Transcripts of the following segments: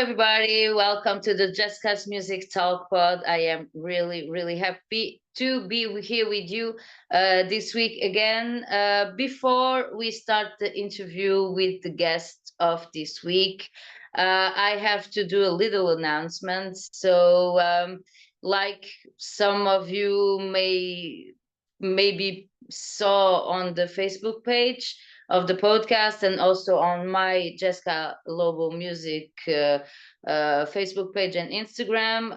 everybody. Welcome to the Jessica's Music Talk Pod. I am really, really happy to be here with you this week again. Before we start the interview with the guest of this week, I have to do a little announcement. Like some of you maybe saw on the Facebook page of the podcast and also on my Jessica Lobo Music Facebook page and Instagram.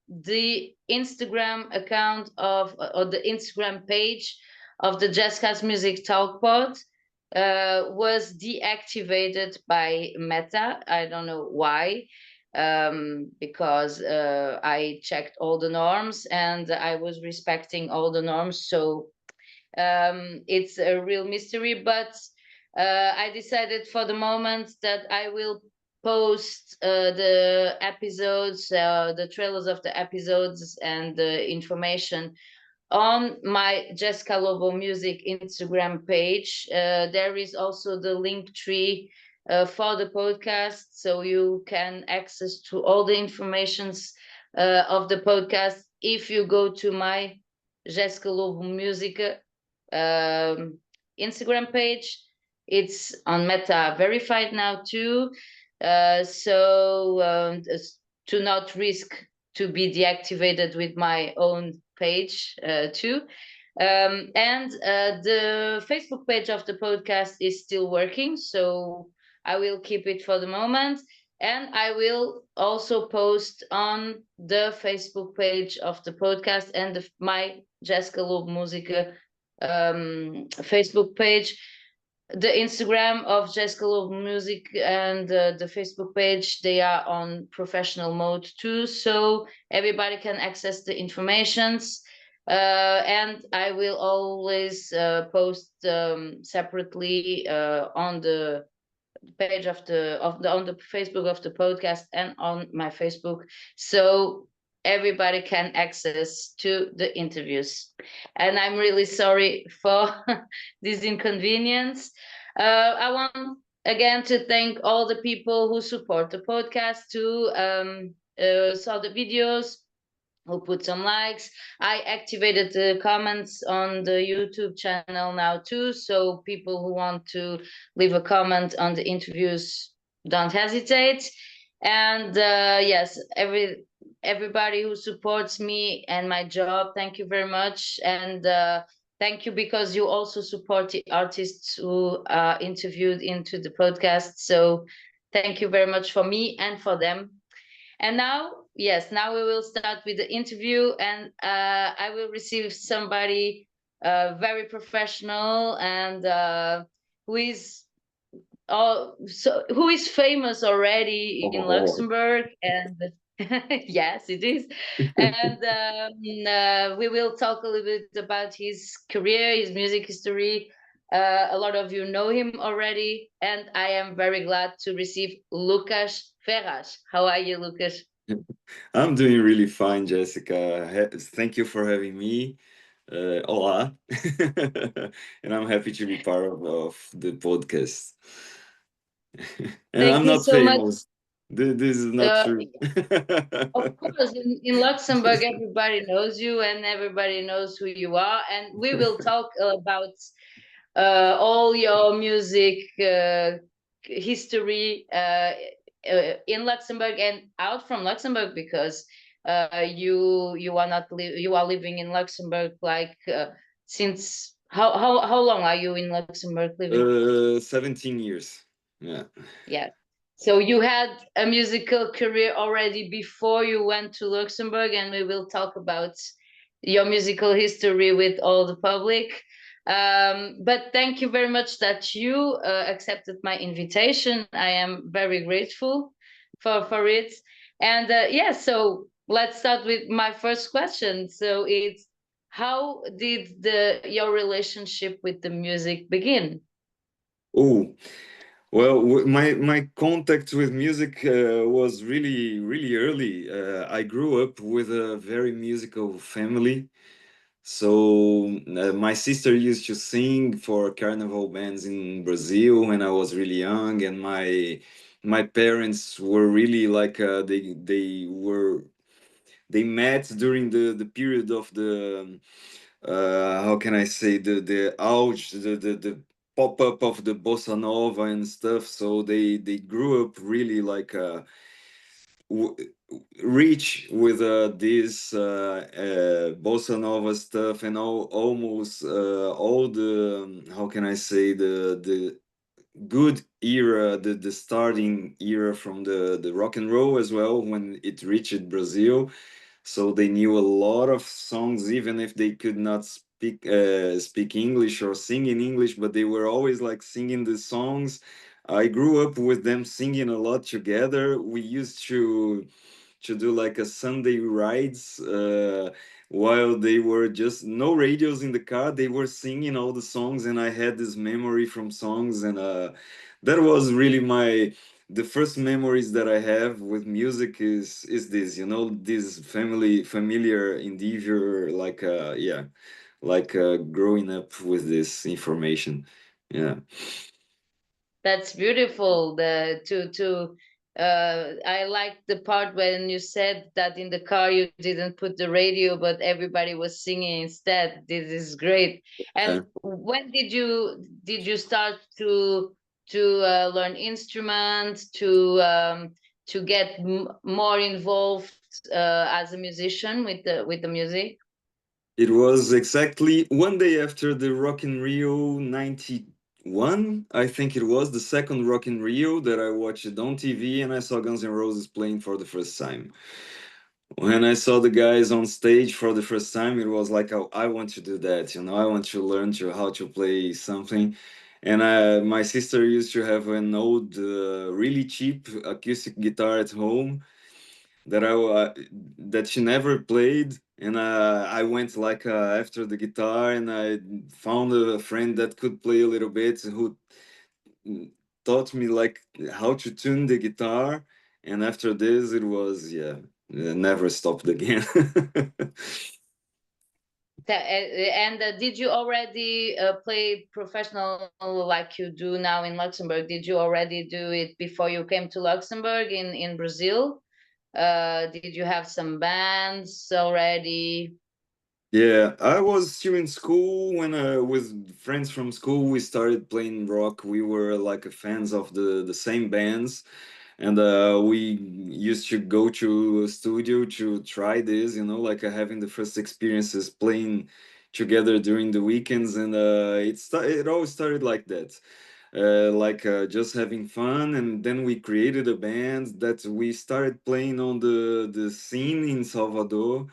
The Instagram account of or the Instagram page of the Jessica's Music Talk Pod was deactivated by Meta. I don't know why. Because I checked all the norms and I was respecting all the norms. So it's a real mystery, but I decided for the moment that I will post the episodes, the trailers of the episodes, and the information on my Jessica Lobo Music Instagram page. There is also the link tree for the podcast, so you can access to all the informations of the podcast if you go to my Jessica Lobo Music Instagram page. It's on Meta verified now too. To not risk to be deactivated with my own page too. And the Facebook page of the podcast is still working, so I will keep it for the moment. And I will also post on the Facebook page of the podcast and my Jessica Lob Musica Facebook page, the Instagram of Jessica Lob Music, and the Facebook page. They are on professional mode too, so everybody can access the informations. And I will always post separately on the page of the on the Facebook of the podcast and on my Facebook, so everybody can access to the interviews. And I'm really sorry for this inconvenience. I want again to thank all the people who support the podcast, who saw the videos, who put some likes. I activated the comments on the YouTube channel now too, so people who want to leave a comment on the interviews, don't hesitate. And yes, everybody who supports me and my job, thank you very much. And thank you because you also support the artists who are interviewed into the podcast. So thank you very much for me and for them. And now, yes, now we will start with the interview, and I will receive somebody very professional and who is famous already in Luxembourg, and yes, it is. And we will talk a little bit about his career, his music history. A lot of you know him already, and I am very glad to receive Lucas Ferraz. How are you, Lucas? I'm doing really fine, Jessica. Thank you for having me. Hola. And I'm happy to be part of the podcast. And Thank I'm you not so much. famous. This is not Uh, true. of course, in Luxembourg, everybody knows you and everybody knows who you are. And we will talk about all your music history in Luxembourg and out from Luxembourg, because you are not you are living in Luxembourg like since how long are you in Luxembourg living? 17 years. Yeah. Yeah. So you had a musical career already before you went to Luxembourg, and we will talk about your musical history with all the public. But thank you very much that you accepted my invitation. I am very grateful for it. And yeah, so let's start with my first question. So it's, how did your relationship with the music begin? Oh, well, my contact with music was really early. I grew up with a very musical family. So my sister used to sing for carnival bands in Brazil when I was really young, and my parents were really like they met during the period of the how can I say, the ouch, the pop up of the bossa nova and stuff. So they grew up really like w- rich with this bossa nova stuff and almost all the how can I say, the good era, the starting era from the rock and roll as well when it reached Brazil. So they knew a lot of songs, even if they could not speak English or sing in English, but they were always like singing the songs. I grew up with them singing a lot together. We used to do like a Sunday rides while they were just no radios in the car. They were singing all the songs, and I had this memory from songs, and that was really the first memories that I have with music is this, you know, this familiar endeavor, like yeah, like growing up with this information. Yeah. That's beautiful. The to I like the part when you said that in the car you didn't put the radio, but everybody was singing instead. This is great. And when did you start to learn instruments, to get more involved as a musician with the music? It was exactly one day after the Rock in Rio 91, I think it was the second Rock in Rio, that I watched it on TV and I saw Guns N' Roses playing for the first time. When I saw the guys on stage for the first time, it was like, oh, I want to do that, you know, I want to learn how to play something. And my sister used to have an old, really cheap acoustic guitar at home that she never played, and I went like after the guitar, and I found a friend that could play a little bit, who taught me like how to tune the guitar. And after this it was, yeah, never stopped again. And did you already play professional like you do now in Luxembourg? Did you already do it before you came to Luxembourg in Brazil? Did you have some bands already? Yeah, I was still in school when with friends from school we started playing rock. We were like fans of the same bands, and we used to go to a studio to try this, you know, like having the first experiences playing together during the weekends. And it all started like that, like just having fun. And then we created a band that we started playing on the scene in Salvador.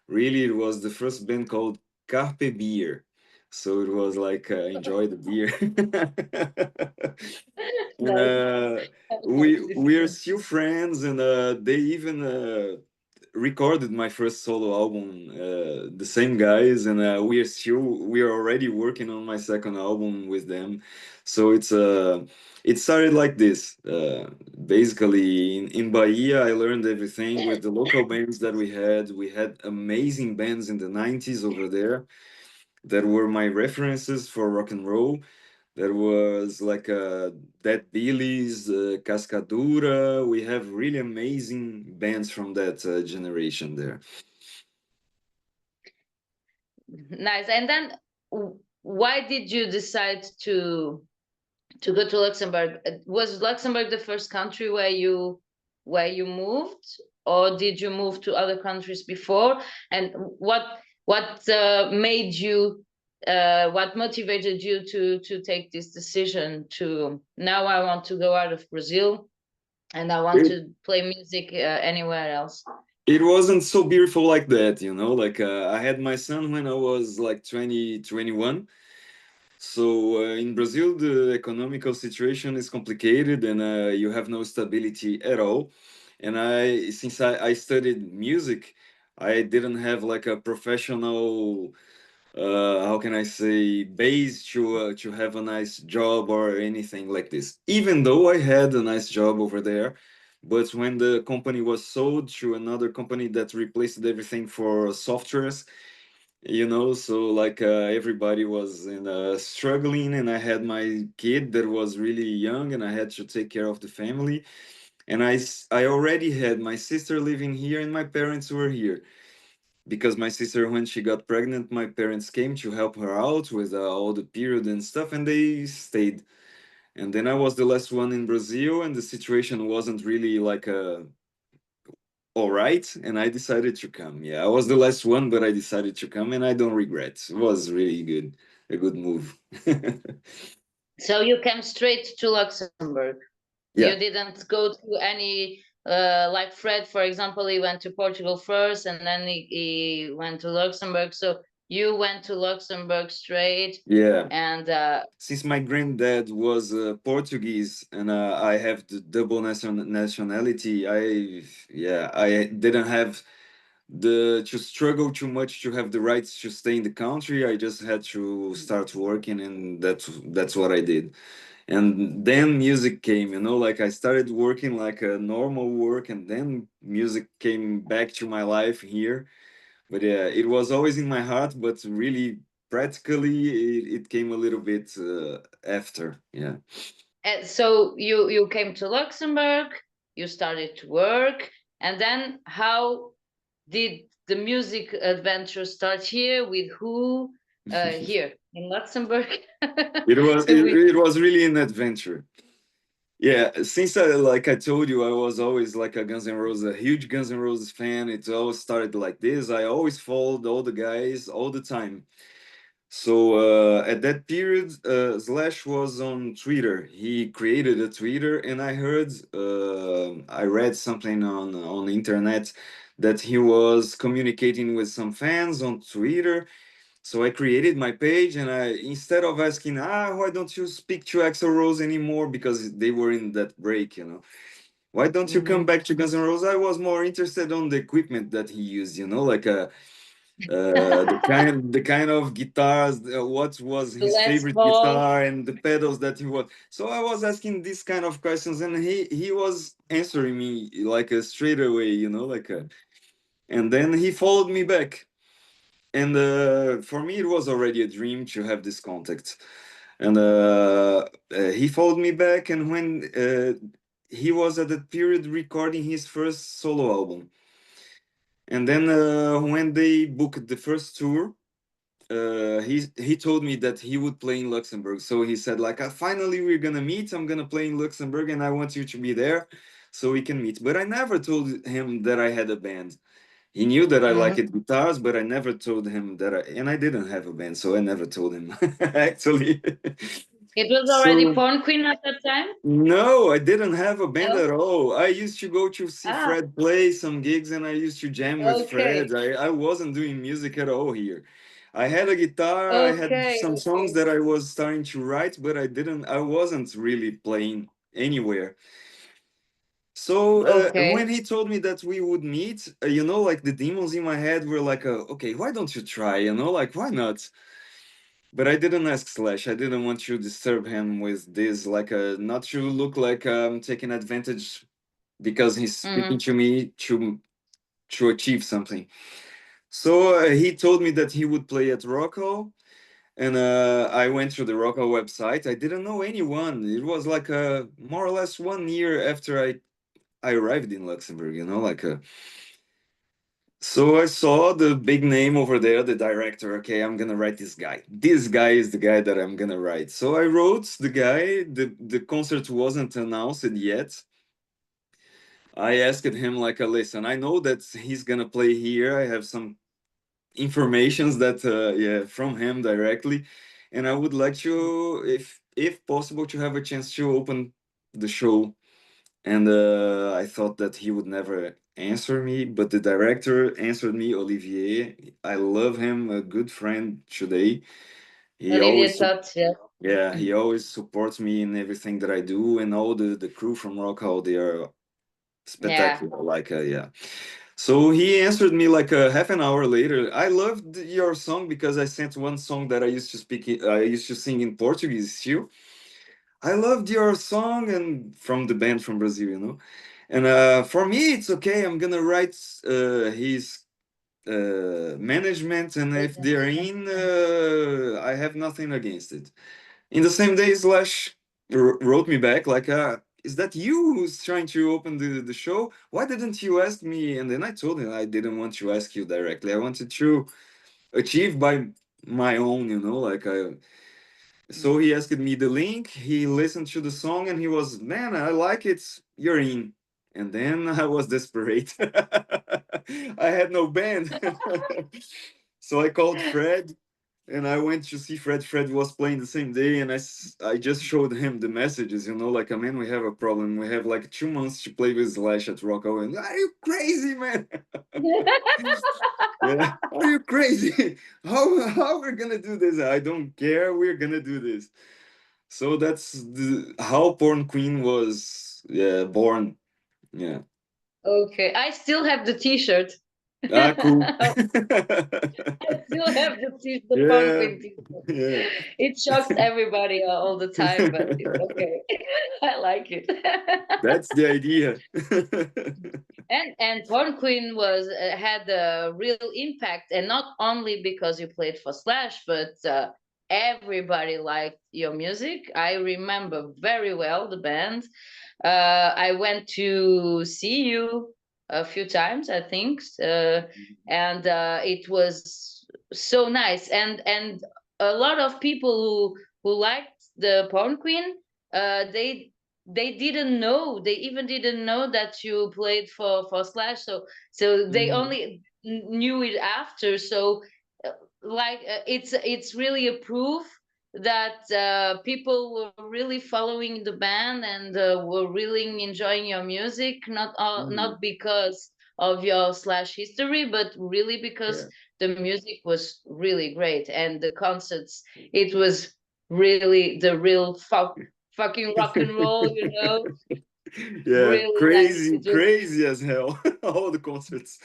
Really, it was the first band called Carpe Beer. So it was like enjoy the beer. And Nice. we are still friends, and they even recorded my first solo album, the same guys, and we are already working on my second album with them. So it started like this. Basically, in Bahia, I learned everything with the local bands that we had. We had amazing bands in the 90s over there that were my references for rock and roll. There was like Dead Billies, Cascadura. We have really amazing bands from that generation there. Nice. And then why did you decide to go to Luxembourg? Was Luxembourg the first country where you moved, or did you move to other countries before? And what motivated you to take this decision to now I want to go out of Brazil and I want It, to play music anywhere else? it wasn't so beautiful like that, you know, like I had my son when I was like 20, 21. So in Brazil, the economical situation is complicated, and you have no stability at all. And since I studied music, I didn't have like a professional, how can I say, base to have a nice job or anything like this. Even though I had a nice job over there, but when the company was sold to another company that replaced everything for softwares, So like everybody was in struggling, and I had my kid that was really young, and I had to take care of the family. And I already had my sister living here, and my parents were here because my sister, when she got pregnant, my parents came to help her out with all the period and stuff, and they stayed. And then I was the last one in Brazil, and the situation wasn't really like all right, and I decided to come. Yeah, I was the last one, but I decided to come, and I don't regret. It was really good, a good move. So you came straight to Luxembourg. You Yeah, didn't go to any like Fred, for example, he went to Portugal first and then he went to Luxembourg. So you went to Luxembourg straight yeah. and Since my granddad was Portuguese and I have the double nationality, I didn't have the to struggle too much to have the rights to stay in the country. I just had to start working, and that's what I did. And then music came, like I started working like a normal work, and then music came back to my life here. But yeah, it was always in my heart, but really practically it came a little bit after. Yeah. so you came to Luxembourg, you started to work, and then how did the music adventure start here with who here in Luxembourg? it was So it, we it was really an adventure. Yeah, since like I told you, I was always like a Guns N' Roses, a huge Guns N' Roses fan. It always started like this. I always followed all the guys all the time. So at that period, Slash was on Twitter. He created a Twitter, and I read something on the internet that he was communicating with some fans on Twitter. So I created my page, and I instead of asking, why don't you speak to Axl Rose anymore, because they were in that break. Why don't you come Mhm. back to Guns N' Roses? I was more interested on the equipment that he used, like a the kind of guitars, what was The his Les favorite Paul. guitar, and the pedals that he was. So I was asking these kind of questions, and he was answering me like a straight away, and then he followed me back. And for me, it was already a dream to have this contact. And he followed me back, and when he was at that period recording his first solo album, and then when they booked the first tour, he told me that he would play in Luxembourg. So he said like, finally we're gonna meet. I'm gonna play in Luxembourg, and I want you to be there so we can meet. But I never told him that I had a band. He knew that I liked Mhm. guitars, but I never told him and I didn't have a band, so I never told him actually. It was already So Porn Queen at that time? no, I didn't have a band No? at all. I used to go to see Ah, Fred play some gigs, and I used to jam with okay. Fred. I wasn't doing music at all here. I had a guitar, I had Okay, some songs okay. that I was starting to write, but I wasn't really playing anywhere. So when Okay. he told me that we would meet, like the demons in my head were like, okay, why don't you try? Like why not? But I didn't ask Slash. I didn't want to disturb him with this, like, not to look like I'm taking advantage because he's speaking Mhm. to me to achieve something. So he told me that he would play at Rocco, and I went to the Rocco website. I didn't know anyone. It was like more or less 1 year after I arrived in Luxembourg. So I saw the big name over there, the director. Okay, I'm gonna write this guy. This guy is the guy that I'm gonna write. So I wrote the guy. The concert wasn't announced yet. I asked him like, listen, I know that he's gonna play here. I have some informations that yeah, from him directly, and I would like to, if possible, to have a chance to open the show. And I thought that he would never answer me, but the director answered me, Olivier. I love him, a good friend today. He Olivia always, Tutt, yeah. yeah, he always supports me in everything that I do, and all the crew from Rock Hall, they are Yeah. spectacular. Like, yeah. So he answered me like a half an hour later. I loved your song because I sent one song that I used to sing in Portuguese too. I loved your song, and from the band from Brazil. And for me, it's okay. I'm gonna write his management, and if they're Agency. in, I have nothing against it. In the same day, Slash wrote me back like, "Is that you who's trying to open the show? Why didn't you ask me?" And then I told him I didn't want to ask you directly. I wanted to achieve by my own, like I. So he asked me the link. He listened to the song, and he was, "Man, I like it. You're in." And then I was desperate. I had no band. So I called Fred, and I went to see Fred. Fred was playing the same day, and I just showed him the messages, like, "Man, we have a problem. We have like 2 months to play with Slash at Rocco." And, "Are you crazy, man?" Yeah, "Are you crazy? How we're gonna do this? I don't care. We're gonna do this." So that's how Porn Queen was, yeah, born. Yeah. Okay, I still have the T-shirt. Ah, cool. I still have the Punk Yeah. Queen T-shirt. Yeah. It shocks everybody all the time, but it's okay. I like it. That's the idea. And Porn Queen was had a real impact, and not only because you played for Slash, but everybody liked your music. I remember very well the band. I went to see you a few times, I think, and it was so nice. And a lot of people who liked the Porn Queen, they didn't know. They even didn't know that you played for Slash. So they Mhm. only knew it after. So it's really a proof that people were really following the band and were really enjoying your music, Mhm. not because of your Slash history, but really because Yeah. the music was really great, and the concerts, it was really the real fucking rock and roll, Yeah, really nice. crazy, It was. crazy as hell. All the concerts.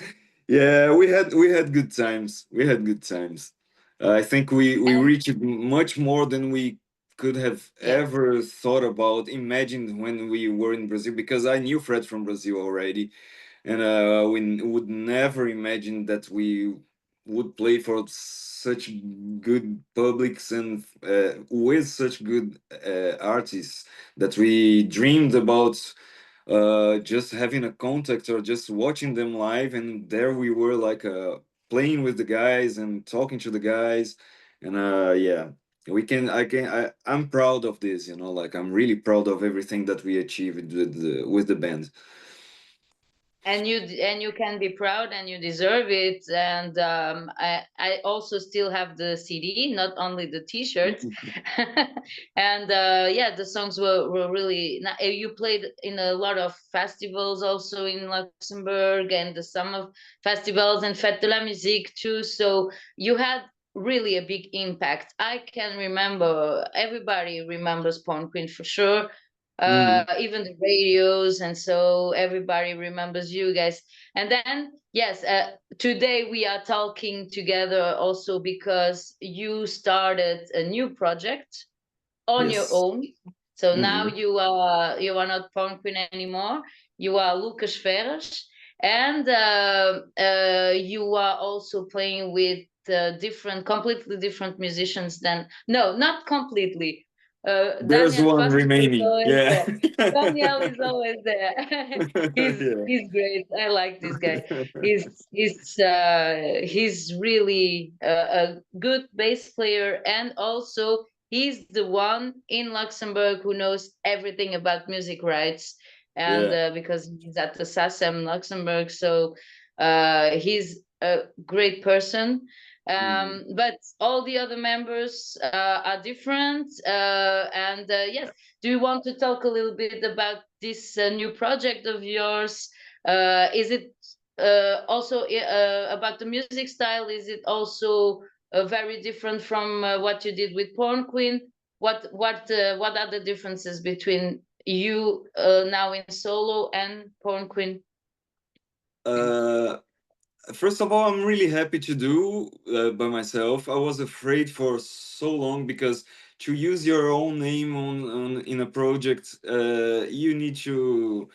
Yeah, we had good times. We had good times. I think we And reached much more than we could have yeah. ever thought about, imagined when we were in Brazil, because I knew Fred from Brazil already, and we would never imagine that we would play for such good publics and with such good artists that we dreamed about, just having a contact or just watching them live, and there we were, like, playing with the guys and talking to the guys. And yeah, I'm proud of this, like, I'm really proud of everything that we achieved with the band. And you can be proud, and you deserve it. And I also still have the CD, not only the T-shirts. And yeah, the songs were really you played in a lot of festivals also in Luxembourg, and the summer festivals and Fête de la Musique too, so you had really a big impact. I can remember, everybody remembers Porn Queen for sure, Mhm. even the radios, and so everybody remembers you guys. And then yes, today we are talking together also because you started a new project on your Yes. own. So now Mhm. you are not Porn Queen anymore. You are Lucas Ferraz, and you are also playing with completely different musicians than, no, not completely. There's Daniel one Foster is remaining. always Yeah. there. Daniel is always there. he's Yeah. he's great. I like this guy. He's really a good bass player, and also he's the one in Luxembourg who knows everything about music rights, and Yeah. because he's at the SACEM Luxembourg, so he's a great person. Mhm. But all the other members are different, and yes, do you want to talk a little bit about this new project of yours? Is it also about the music style? Is it also very different from what you did with Porn Queen? What are the differences between you now in solo and Porn Queen? Uh, First of all, I'm really happy to do by myself. I was afraid for so long because to use your own name on in a project, you need to,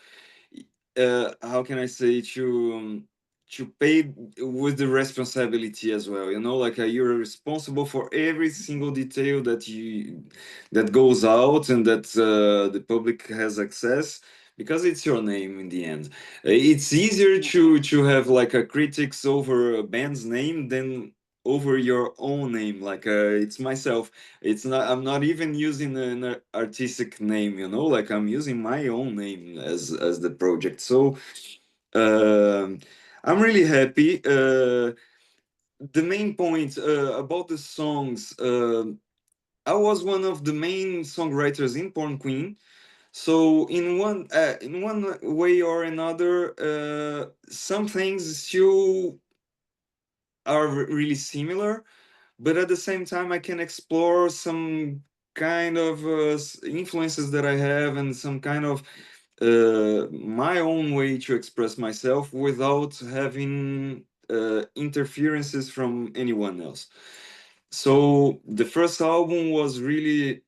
how can I say, to to pay with the responsibility as well, you know, like you're responsible for every single detail that goes out and that the public has access, because it's your name in the end. It's easier to have like a critics over a band's name than over your own name. Like it's myself. It's not, I'm not even using an artistic name, you know, like I'm using my own name as the project. So um, I'm really happy. The main point about the songs, I was one of the main songwriters in Porn Queen. So in one way or another, some things still are really similar, but at the same time, I can explore some kind of influences that I have and some kind of my own way to express myself without having interferences from anyone else. So the first album was really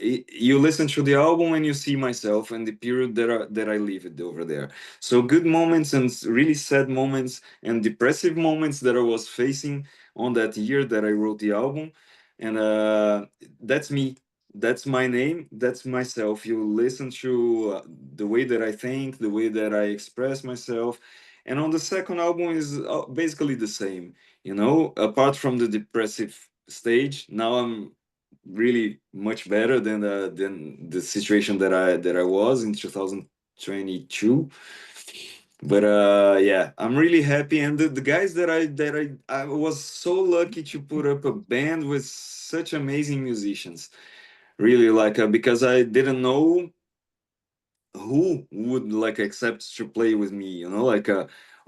you listen to the album and you see myself and the period that I lived over there. So good moments and really sad moments and depressive moments that I was facing on that year that I wrote the album. And that's me. That's my name. That's myself. You listen to the way that I think, the way that I express myself. And on the second album is basically the same, you know, apart from the depressive stage. Now I'm really much better than the situation that I was in 2022. But yeah, I'm really happy, and the guys that I was so lucky to put up a band with such amazing musicians. Really, like because I didn't know who would like accept to play with me, you know, like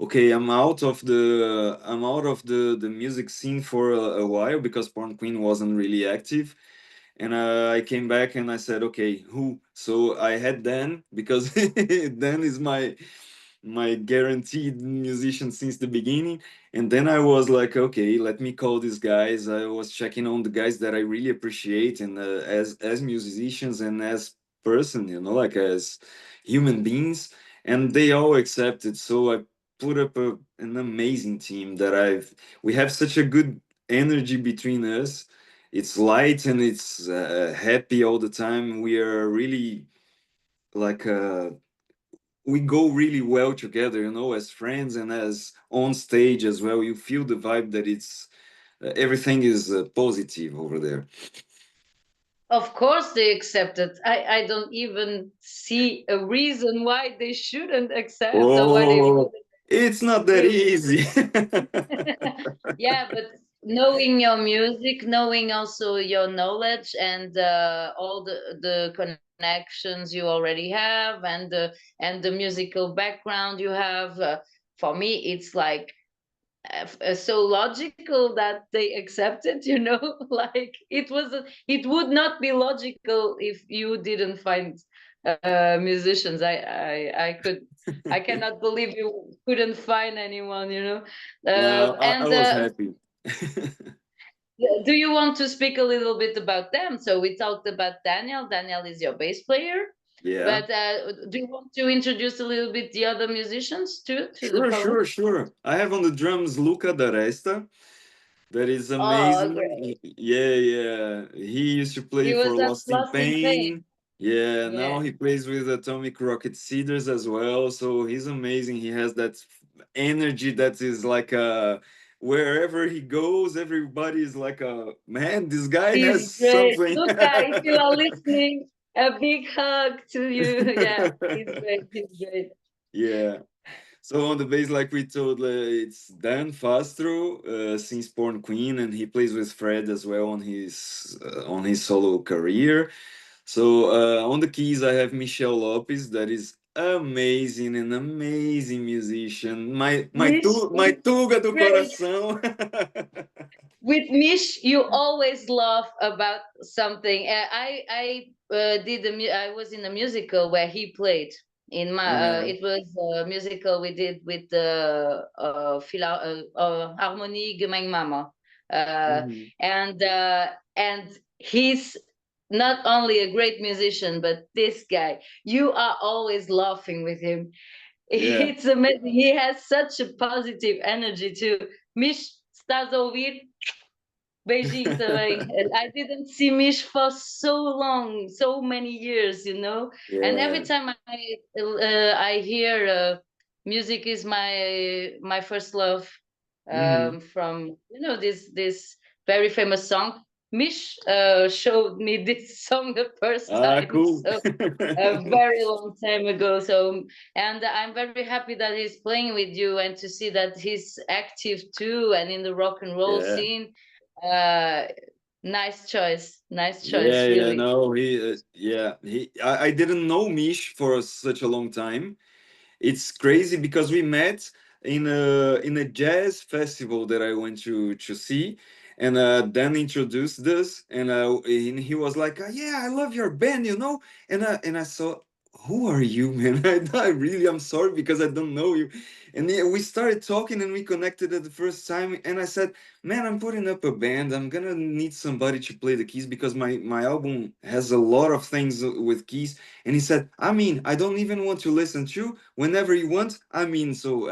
okay, I'm out of the music scene for a while because Porn Queen wasn't really active, and I came back and I said, okay, who? So I had Dan, because Dan is my guaranteed musician since the beginning. And then I was like, okay, let me call these guys. I was checking on the guys that I really appreciate, and as musicians and as person, you know, like as human beings, and they all accepted. So I put up an amazing team that we have such a good energy between us. It's light and it's happy all the time. We are really like we go really well together, you know, as friends and as on stage as well. You feel the vibe that it's everything is positive over there. Of course they accepted. I don't even see a reason why they shouldn't accept or why they Oh, wouldn't. it's not that They easy. yeah, but knowing your music, knowing also your knowledge and all the connections you already have and the musical background you have, for me it's like so logical that they accepted, you know. Like it would not be logical if you didn't find musicians. I cannot believe you couldn't find anyone, you know. No, I And was happy. do you want to speak a little bit about them? So we talked about Daniel is your bass player, Yeah. but do you want to introduce a little bit the other musicians too to the Sure, public? sure, sure. I have on the drums Luca da Resta. That is Oh, amazing. great. Yeah, yeah. He used to play He for was at Lost in Lost in Pain. Pain. Yeah, now Yeah. he plays with Atomic Rocket Seeders as well. So he's amazing. He has that energy that is like wherever he goes, everybody is like man, this guy He's has great. something. Luca, if you are listening, a big hug to you. Yeah, he's great. He's great. Yeah. So on the bass, like we told, it's Dan Fastro, since Porn Queen, and he plays with Fred as well on his solo career. So on the keys, I have Michel Lopez, that is amazing, an amazing musician. Mish My is tuga do great. coração. With Mish, you always laugh about something. I was in a musical where he played. In my, Yeah. it was a musical we did with the Harmonie Gemeng Mama, uh, Mhm. and he's not only a great musician, but this guy, you are always laughing with him. Yeah. It's amazing. He has such a positive energy too. Mish, estás a ouvir? Beijinho também. I didn't see Mish for so long, so many years, you know. And every Yeah. time I hear music is my first love, Hmm. from this very famous song. Mish showed me this song the first Ah, time, cool. so a very long time ago. So, and I'm very happy that he's playing with you and to see that he's active too and in the rock and roll Yeah. scene. uh nice Yeah, choice, yeah, really. no, I didn't know Mish for such a long time. It's crazy because we met in a jazz festival that I went to see, and Dan introduced us, and he was like, "Yeah, I love your band, you know." And I saw, "Who are you, man? I really am sorry because I don't know you." And yeah, we started talking and we connected at the first time, and I said, "Man, I'm putting up a band. I'm gonna need somebody to play the keys because my album has a lot of things with keys." And he said, "I mean, I don't even want to listen to whenever you want. I mean, so."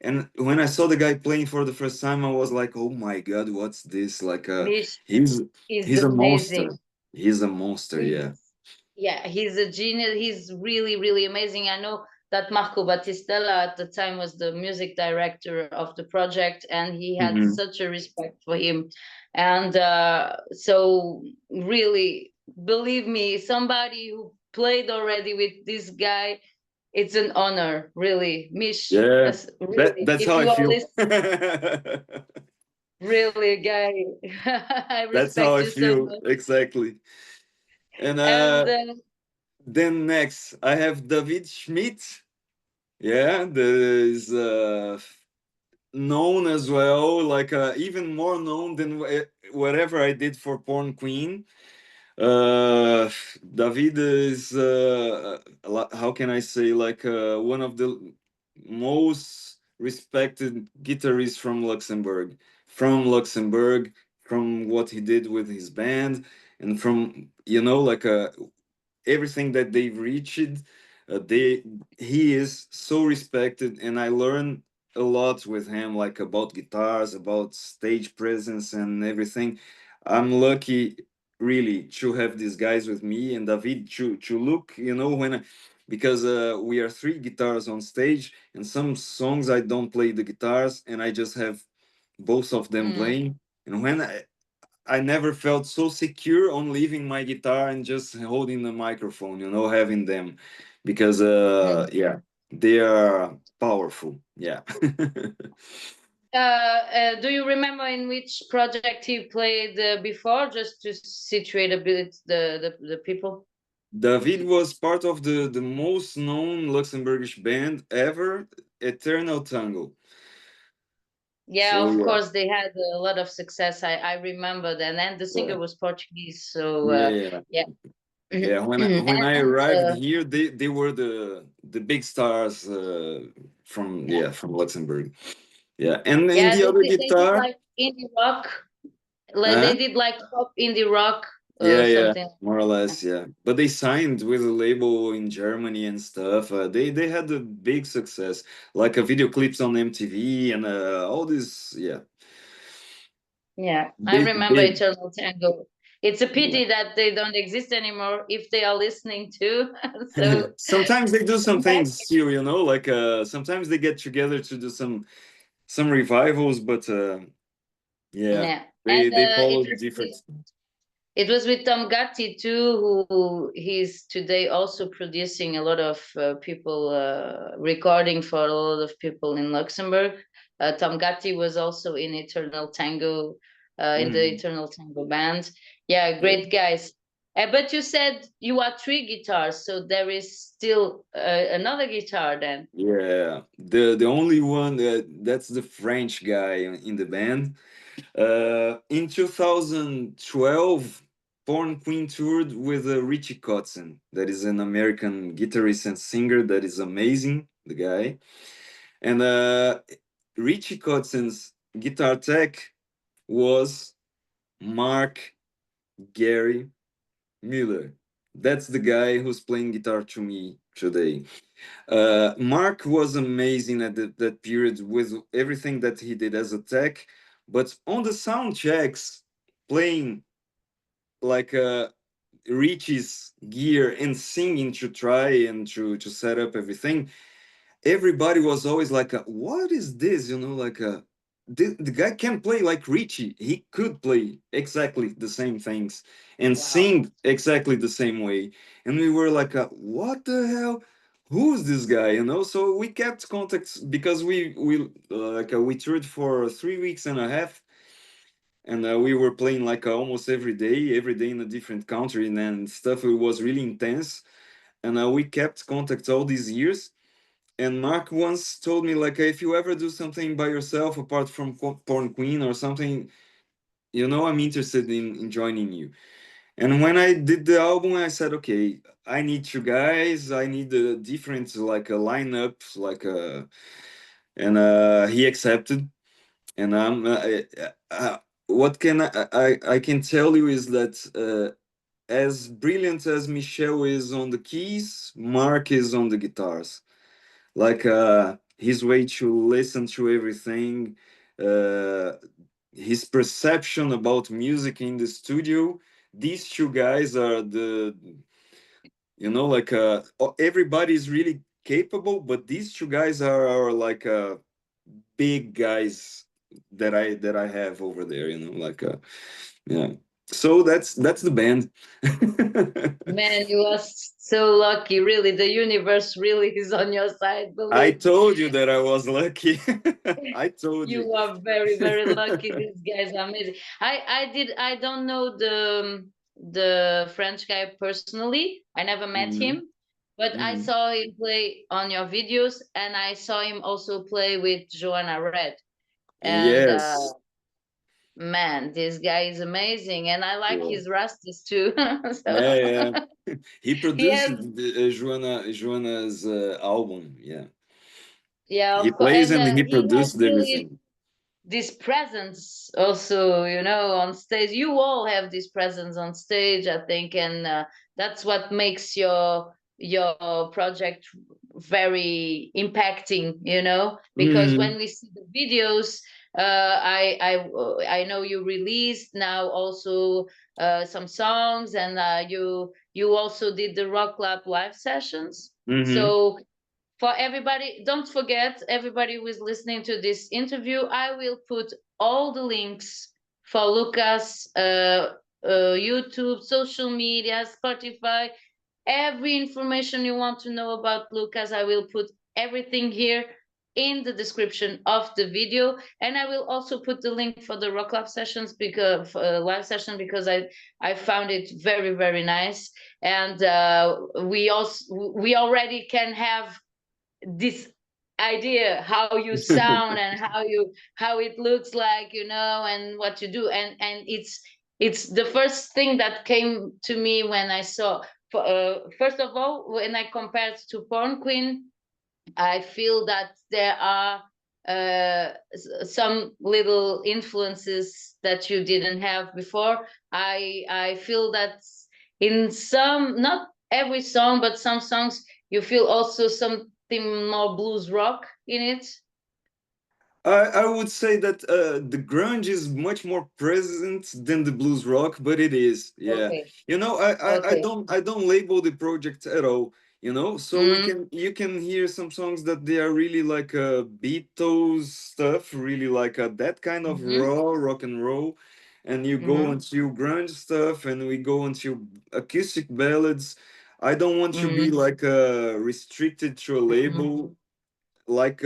And when I saw the guy playing for the first time, I was like, "Oh my God, what's this? Like, Mish he's is he's a monster. amazing. He's a monster, yeah." He's, yeah, he's a genius. He's really, really amazing. I know that Marco Battistella at the time was the music director of the project, and he had Hmm. such a respect for him. And so, really, believe me, somebody who played already with this guy, it's an honor, really. Mish, Yeah, really, that's if how I you are feel. listening, really, guy, I That's how respect I you so feel much. exactly. And And then next I have David Schmidt. Yeah, that is known as well, like even more known than whatever I did for Porn Queen. David is how can I say, like one of the most respected guitarists from Luxembourg, from what he did with his band, and from like everything that they've reached. They He is so respected, and I learned a lot with him, like about guitars, about stage presence, and everything. I'm lucky, really, to have these guys with me, and David to look, because we are three guitars on stage, and some songs I don't play the guitars, and I just have both of them mm, playing. And when I never felt so secure on leaving my guitar and just holding the microphone, having them, because mm. yeah, they are powerful. Yeah. Do you remember in which project he played before, just to situate a bit the people? David was part of the most known Luxembourgish band ever, Eternal Tango. Yeah, So of yeah, course, they had a lot of success. I remember that, and the yeah, singer was Portuguese. So yeah, yeah. yeah. When I And arrived here, they were the big stars from Luxembourg. Yeah, and yeah, the other they did guitar. like indie rock, like they Huh? did like pop indie rock, Yeah, yeah, something. more or less, yeah. But they signed with a label in Germany and stuff. They had a big success, like video clips on MTV and all this. Yeah, Yeah, I big, remember big. Eternal Tango. It's a Yeah. pity that they don't exist anymore if they are listening too. So Sometimes they do some come back. things still, like sometimes they get together to do some revivals, but yeah, Yeah, and they follow the different. it was with Tom Gatti too, who he's today also producing a lot of people, recording for a lot of people in Luxembourg. Tom Gatti was also in Eternal Tango, in the Mhm. Eternal Tango band. Yeah, Yeah, great guys. But you said you are three guitars, so there is still another guitar then. yeah. The only one that's the French guy in the band. In 2012, Porn Queen toured with Richie Kotzen, that is an American guitarist and singer that is amazing, the guy. And Richie Kotzen's guitar tech was Mark Gary Miller. That's the guy who's playing guitar to me today. Mark was amazing at that period with everything that he did as a tech, but on the sound checks, playing like Richie's gear and singing to try and to set up everything, everybody was always like, "What is this?" You know, like the guy can play like Richie. He could play exactly the same things and Wow. sing exactly the same way. And we were like, "What the hell? Who's this guy?" You know. So we kept contacts because we toured for 3 weeks and a half, and we were playing like almost every day in a different country, and then stuff. It was really intense, and we kept contacts all these years. And Mark once told me, like, if you ever do something by yourself apart from Porn Queen or something, I'm interested in joining you. And when I did the album, I said, okay, I need you guys. I need a different, like, a lineup, like and he accepted. And what can I can tell you is that as brilliant as Michel is on the keys, Mark is on the guitars, like his way to listen to everything, uh his perception about music in the studio. These two guys are the, like everybody's really capable, but these two guys are like big guys that I have over there, like yeah. So that's the band. Man, you are so lucky. Really, the universe really is on your side. I Believe told you that I was lucky. I told you. you are very, very lucky. These guys are amazing. I don't know the French guy personally. I never met Mhm, him, but I mhm. saw him play on your videos, and I saw him also play with Joanna Red. And Yes. man, this guy is amazing, and I like Yeah. his rastas too. Yeah, So yeah. He he produced has, Joanna's album. Yeah. yeah, He of course, plays and and he he has produced really everything. this presence also, on stage. You all have this presence on stage, I think, and that's what makes your project very impacting, because when Mhm, we see the videos, I know you released now also some songs, and you also did the Rock Lab live sessions. mhm, So for everybody, don't forget, everybody who is listening to this interview, I will put all the links for Lucas, YouTube, social media, Spotify, every information you want to know about Lucas. I will put everything here in the description of the video, and I will also put the link for the Rock Lab sessions, because live session, because I found it very, very nice. And we already can have this idea how you sound, and how it looks like, and what you do, and it's the first thing that came to me when I saw. First of all, when I compared to Porn Queen, I feel that there are some little influences that you didn't have before. I feel that in some, not every song, but some songs, you feel also something more blues rock in it. I would say that the grunge is much more present than the blues rock, but it is, yeah. Okay. I Okay. don't label the project at all, so Mm-hmm. you can hear some songs that they are really like Beatles stuff, really like that kind of Mm-hmm. raw rock and roll, and you go Mm-hmm. into grunge stuff, and we go into acoustic ballads. I don't want to be Mm-hmm. like restricted to a label, like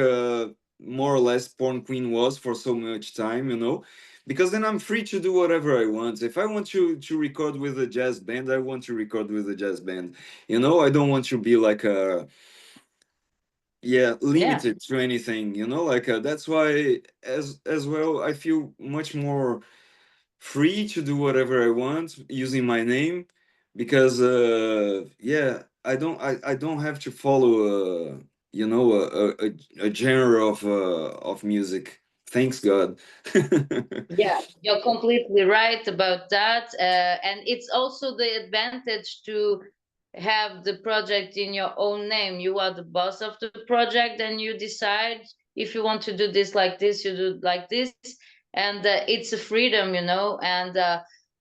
more or less Porn Queen was for so much time, because then I'm free to do whatever I want. If I want to record with a jazz band, I want to record with a jazz band. I don't want to be like yeah, Yeah. limited to anything, like that's why as well I feel much more free to do whatever I want using my name, because yeah, I don't have to follow a genre of music. thanks God. Yeah, you're completely right about that. And it's also the advantage to have the project in your own name. You are the boss of the project, and you decide if you want to do this like this, you do it like this. And it's a freedom, you know. And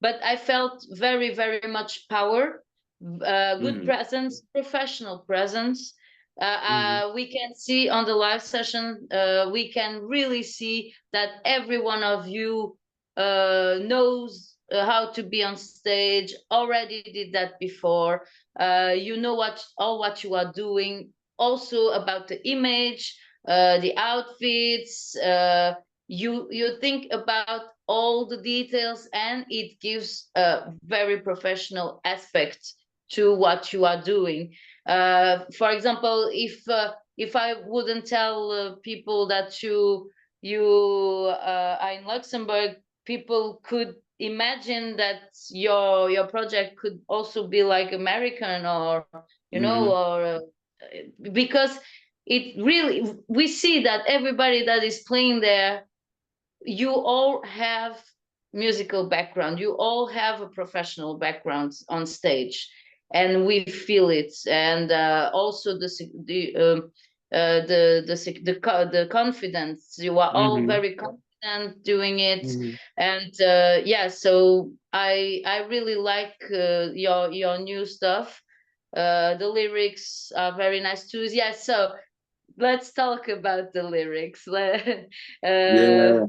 but I felt very, very much power, good Mhm, presence, professional presence. mhm, We can see on the live session, we can really see that every one of you knows how to be on stage, already did that before. You know what you are doing, also about the image, the outfits. You think about all the details, and it gives a very professional aspect to what you are doing. For example, if I wouldn't tell people that you are in Luxembourg, people could imagine that your project could also be like American, or you know, mhm, or because it really, we see that everybody that is playing there, you all have musical background, you all have a professional background on stage, and we feel it. And also the confidence, you are all mhm, very confident doing it. mhm. And yeah, so I really like your new stuff. The lyrics are very nice too. Yeah, so let's talk about the lyrics. uh, Yeah.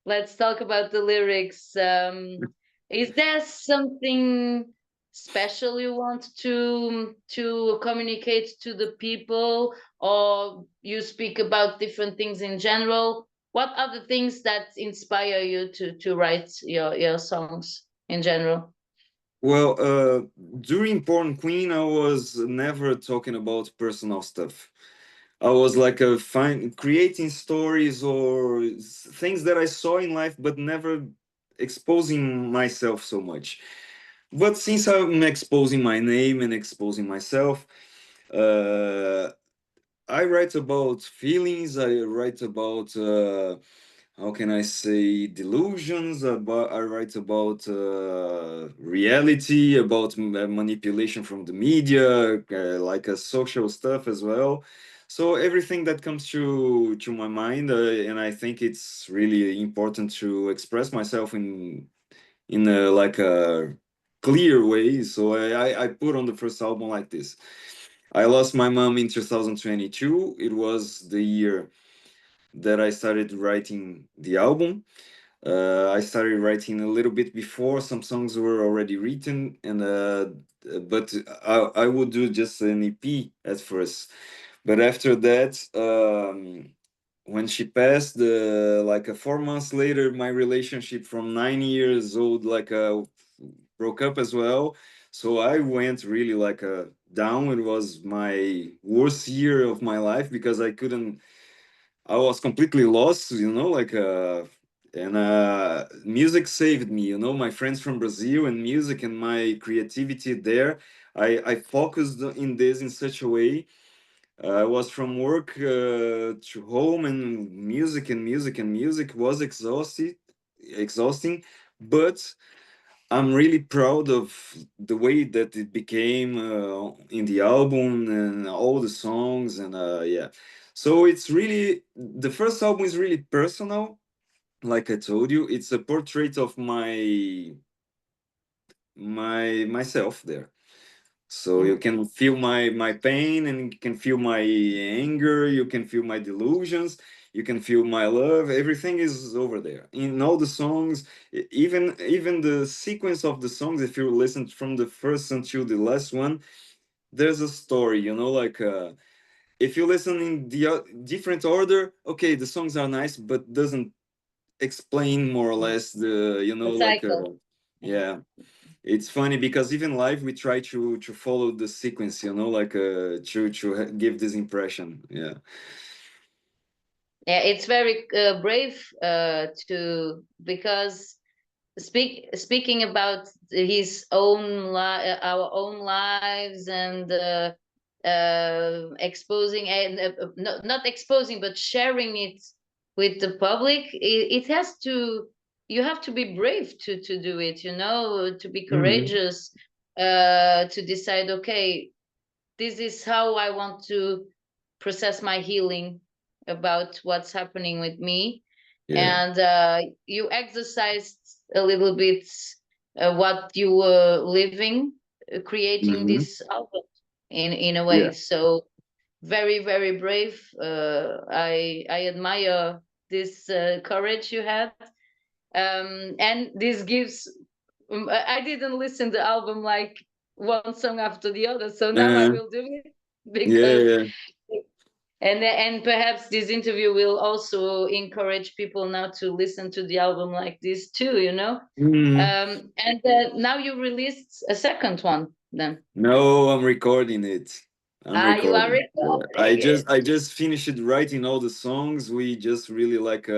let's talk about the lyrics. Is there something special you want to communicate to the people, or you speak about different things in general? What are the things that inspire you to write your songs in general? Well, during Porn Queen, I was never talking about personal stuff. I was like a creating stories or things that I saw in life, but never exposing myself so much. But since I'm exposing my name and exposing myself, uh, I write about feelings. I write about how can I say delusions. About I write about reality, about manipulation from the media, like a social stuff as well. So everything that comes to my mind, and I think it's really important to express myself in a like a clear way. So I put on the first album like this. I lost my mom in 2022. It was the year that I started writing the album. I started writing a little bit before. Some songs were already written, and but I would do just an EP at first. But after that, when she passed, like 4 months later, my relationship from 9 years old, broke up as well. So I went really down. It was my worst year of my life because I couldn't. I was completely lost, and music saved me. My friends from Brazil and music and my creativity there. I focused in this in such a way. I was from work to home, and music was exhausting, but I'm really proud of the way that it became in the album and all the songs, and yeah. So it's really the first album is really personal. Like I told you, it's a portrait of myself there. So you Mm. can feel my pain, and you can feel my anger, you can feel my delusions, you can feel my love. Everything is over there in all the songs. Even the sequence of the songs, if you listen from the first until the last one, there's a story, if you listen in the different order, okay, the songs are nice, but doesn't explain more or less the The cycle. yeah. It's funny because even live we try to follow the sequence, to give this impression. Yeah. Yeah, it's very brave to, because speaking about his own our own lives, and exposing, and not exposing but sharing it with the public, it has to, you have to be brave to do it, you know, to be Hmm. courageous, to decide, okay, this is how I want to process my healing about what's happening with me. Yeah. And you exercised a little bit what you were living, creating Hmm. this album in a way. Yeah. So very, very brave. I admire this courage you had. And this gives, I didn't listen the album like one song after the other, so now I Uh-huh. will do it Yeah. because, Yeah. and perhaps this interview will also encourage people now to listen to the album like this too, you know. Hmm. And now you released a second one then. No, I'm recording it. I'm Ah, you are recording. Yeah. recording it. I just finished writing all the songs. We just really like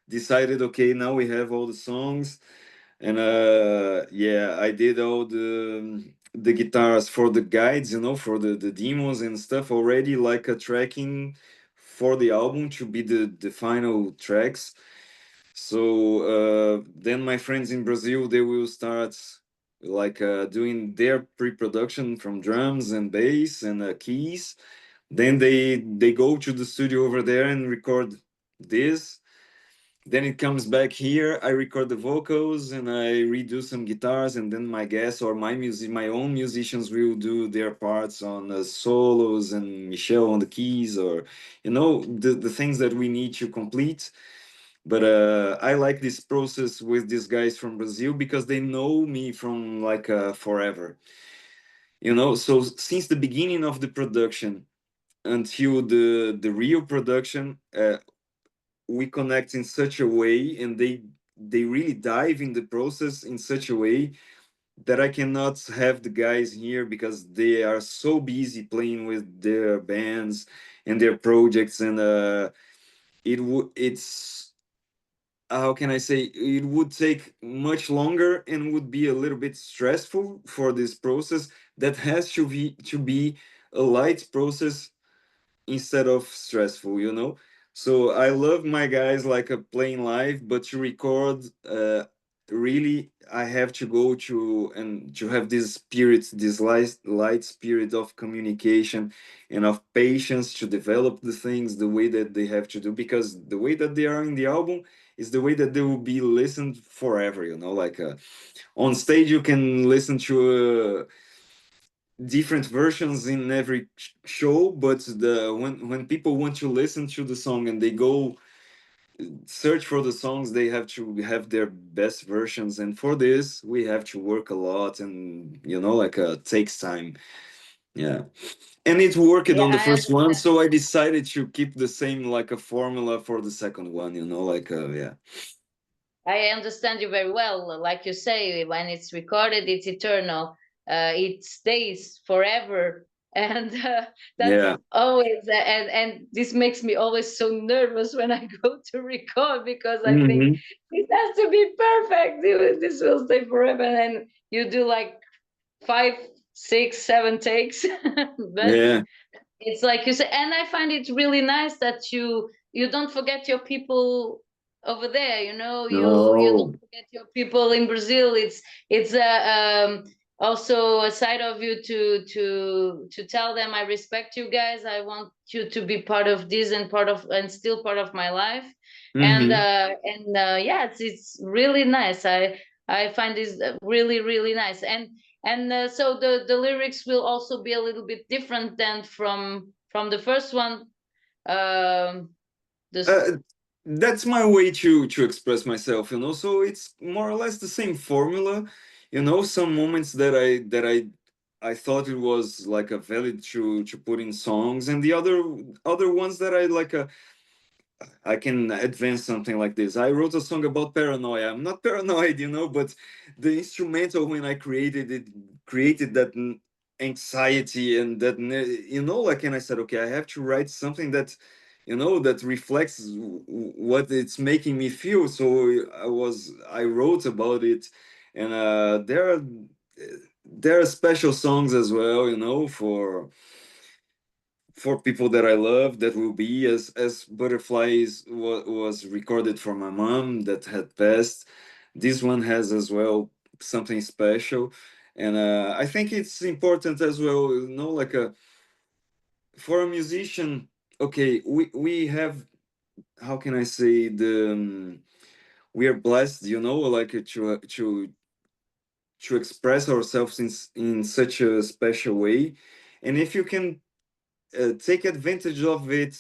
decided, okay, now we have all the songs. And yeah, I did all the guitars for the guides, you know, for the demos and stuff already, like a tracking for the album to be the final tracks. So then my friends in Brazil, they will start like doing their pre-production from drums and bass and keys. Then they go to the studio over there and record this. Then it comes back here. I record the vocals and I redo some guitars, and then my guests or my own musicians will do their parts on solos and Michelle on the keys, or you know the things that we need to complete. But I like this process with these guys from Brazil because they know me from like forever, you know. So since the beginning of the production until the real production, we connect in such a way, and they really dive in the process in such a way that I cannot have the guys here because they are so busy playing with their bands and their projects, and it's how can I say, it would take much longer and would be a little bit stressful for this process that has to be a light process instead of stressful, you know. So I love my guys like a playing live, but to record, really I have to go to and to have this spirit, this light spirit of communication and of patience to develop the things the way that they have to do, because the way that they are in the album is the way that they will be listened forever, you know. Like on stage you can listen to different versions in every show, but the when people want to listen to the song and they go search for the songs, they have to have their best versions, and for this we have to work a lot, and you know, like takes time. Yeah, and it worked Yeah, on the I first one, understand. so I decided to keep the same like a formula for the second one, you know, like yeah. I understand you very well. Like you say, when it's recorded, it's eternal. It stays forever, and that's Yeah. always. And this makes me always so nervous when I go to record because I think Hmm. this has to be perfect. This will stay forever, and you do like five, six, seven takes, but Yeah. it's like you say, and I find it really nice that you don't forget your people over there, you know. You don't No. forget your people in Brazil. It's also a side of you to tell them, I respect you guys, I want you to be part of this and part of and still part of my life. Hmm. And yeah, it's really nice. I find this really, really nice. And so the lyrics will also be a little bit different than from the first one. Um, this uh, that's my way to express myself, you know. So it's more or less the same formula, you know. Some moments that I thought it was like a valid to put in songs, and the other ones that I like I can advance something like this. I wrote a song about paranoia. I'm not paranoid, you know, but the instrumental when I created it created that anxiety and that you know, like, and I said, okay, I have to write something that, you know, that reflects what it's making me feel. So I wrote about it, and there are special songs as well, you know, for people that I love, that will be as Butterflies was recorded for my mom that had passed. This one has as well something special, and I think it's important as well. You know, like a for a musician. Okay, we have, how can I say, the we are blessed, you know, like to express ourselves in such a special way, and if you can take advantage of it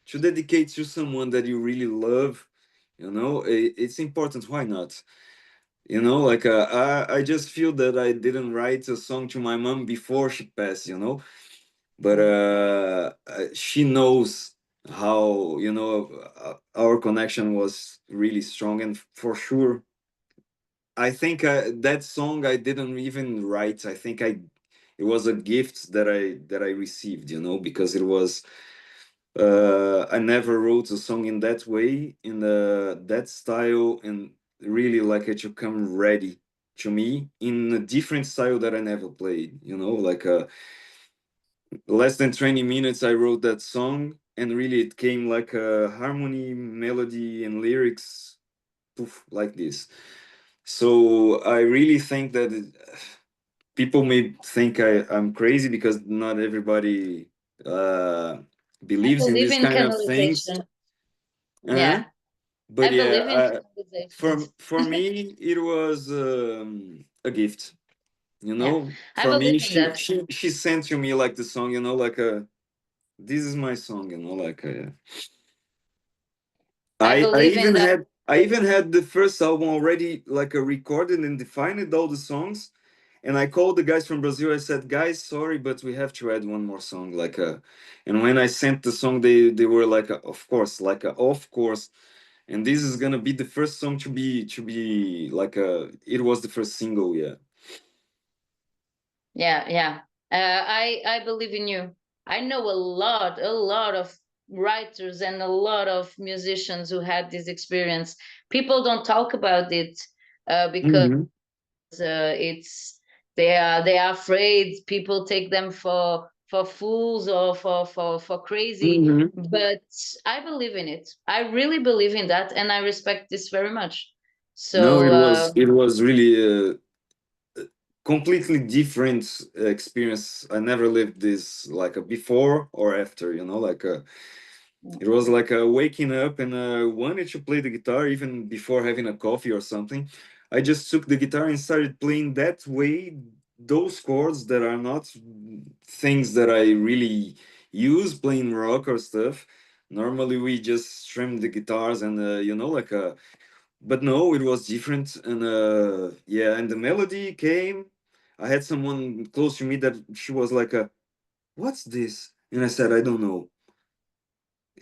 to dedicate to someone that you really love, you know, it's important. Why not? You know, like I just feel that I didn't write a song to my mom before she passed, you know, but she knows how, you know, our connection was really strong, and for sure I think that song I didn't even write. I think I it was a gift that I received, you know, because it was I never wrote a song in that way, in that style, and really like it to come ready to me in a different style that I never played. You know, like less than 20 minutes, I wrote that song, and really it came like a harmony, melody, and lyrics, poof, like this. So I really think that people may think I'm crazy because not everybody uh, I believes in believe this in kind of things. canalization. Uh-huh. Yeah, But I yeah, believe in canalizations. for me it was a gift. You Yeah, know, I for believe me in that. she sent to me like the song. You know, like this is my song. You know, like I believe in that. I even had the first album already like recorded and defined all the songs, and I called the guys from Brazil. I said, guys, sorry, but we have to add one more song. Like and when I sent the song, they were like, of course, like of course. And this is gonna be the first song to be like it was the first single, yeah. Yeah, yeah. I believe in you. I know a lot of writers and a lot of musicians who had this experience. People don't talk about it because Mm-hmm. it's they are afraid people take them for fools or for crazy. Mm-hmm. But I believe in it. I really believe in that, and I respect this very much. No, So it was really completely different experience. I never lived this like a before or after, you know, like it was like waking up and wanted to play the guitar even before having a coffee or something. I just took the guitar and started playing that way, those chords that are not things that I really use playing rock or stuff. Normally we just strum the guitars and you know, like but no, it was different. And yeah, and the melody came. I had someone close to me that she was like what's this? And I said, I don't know.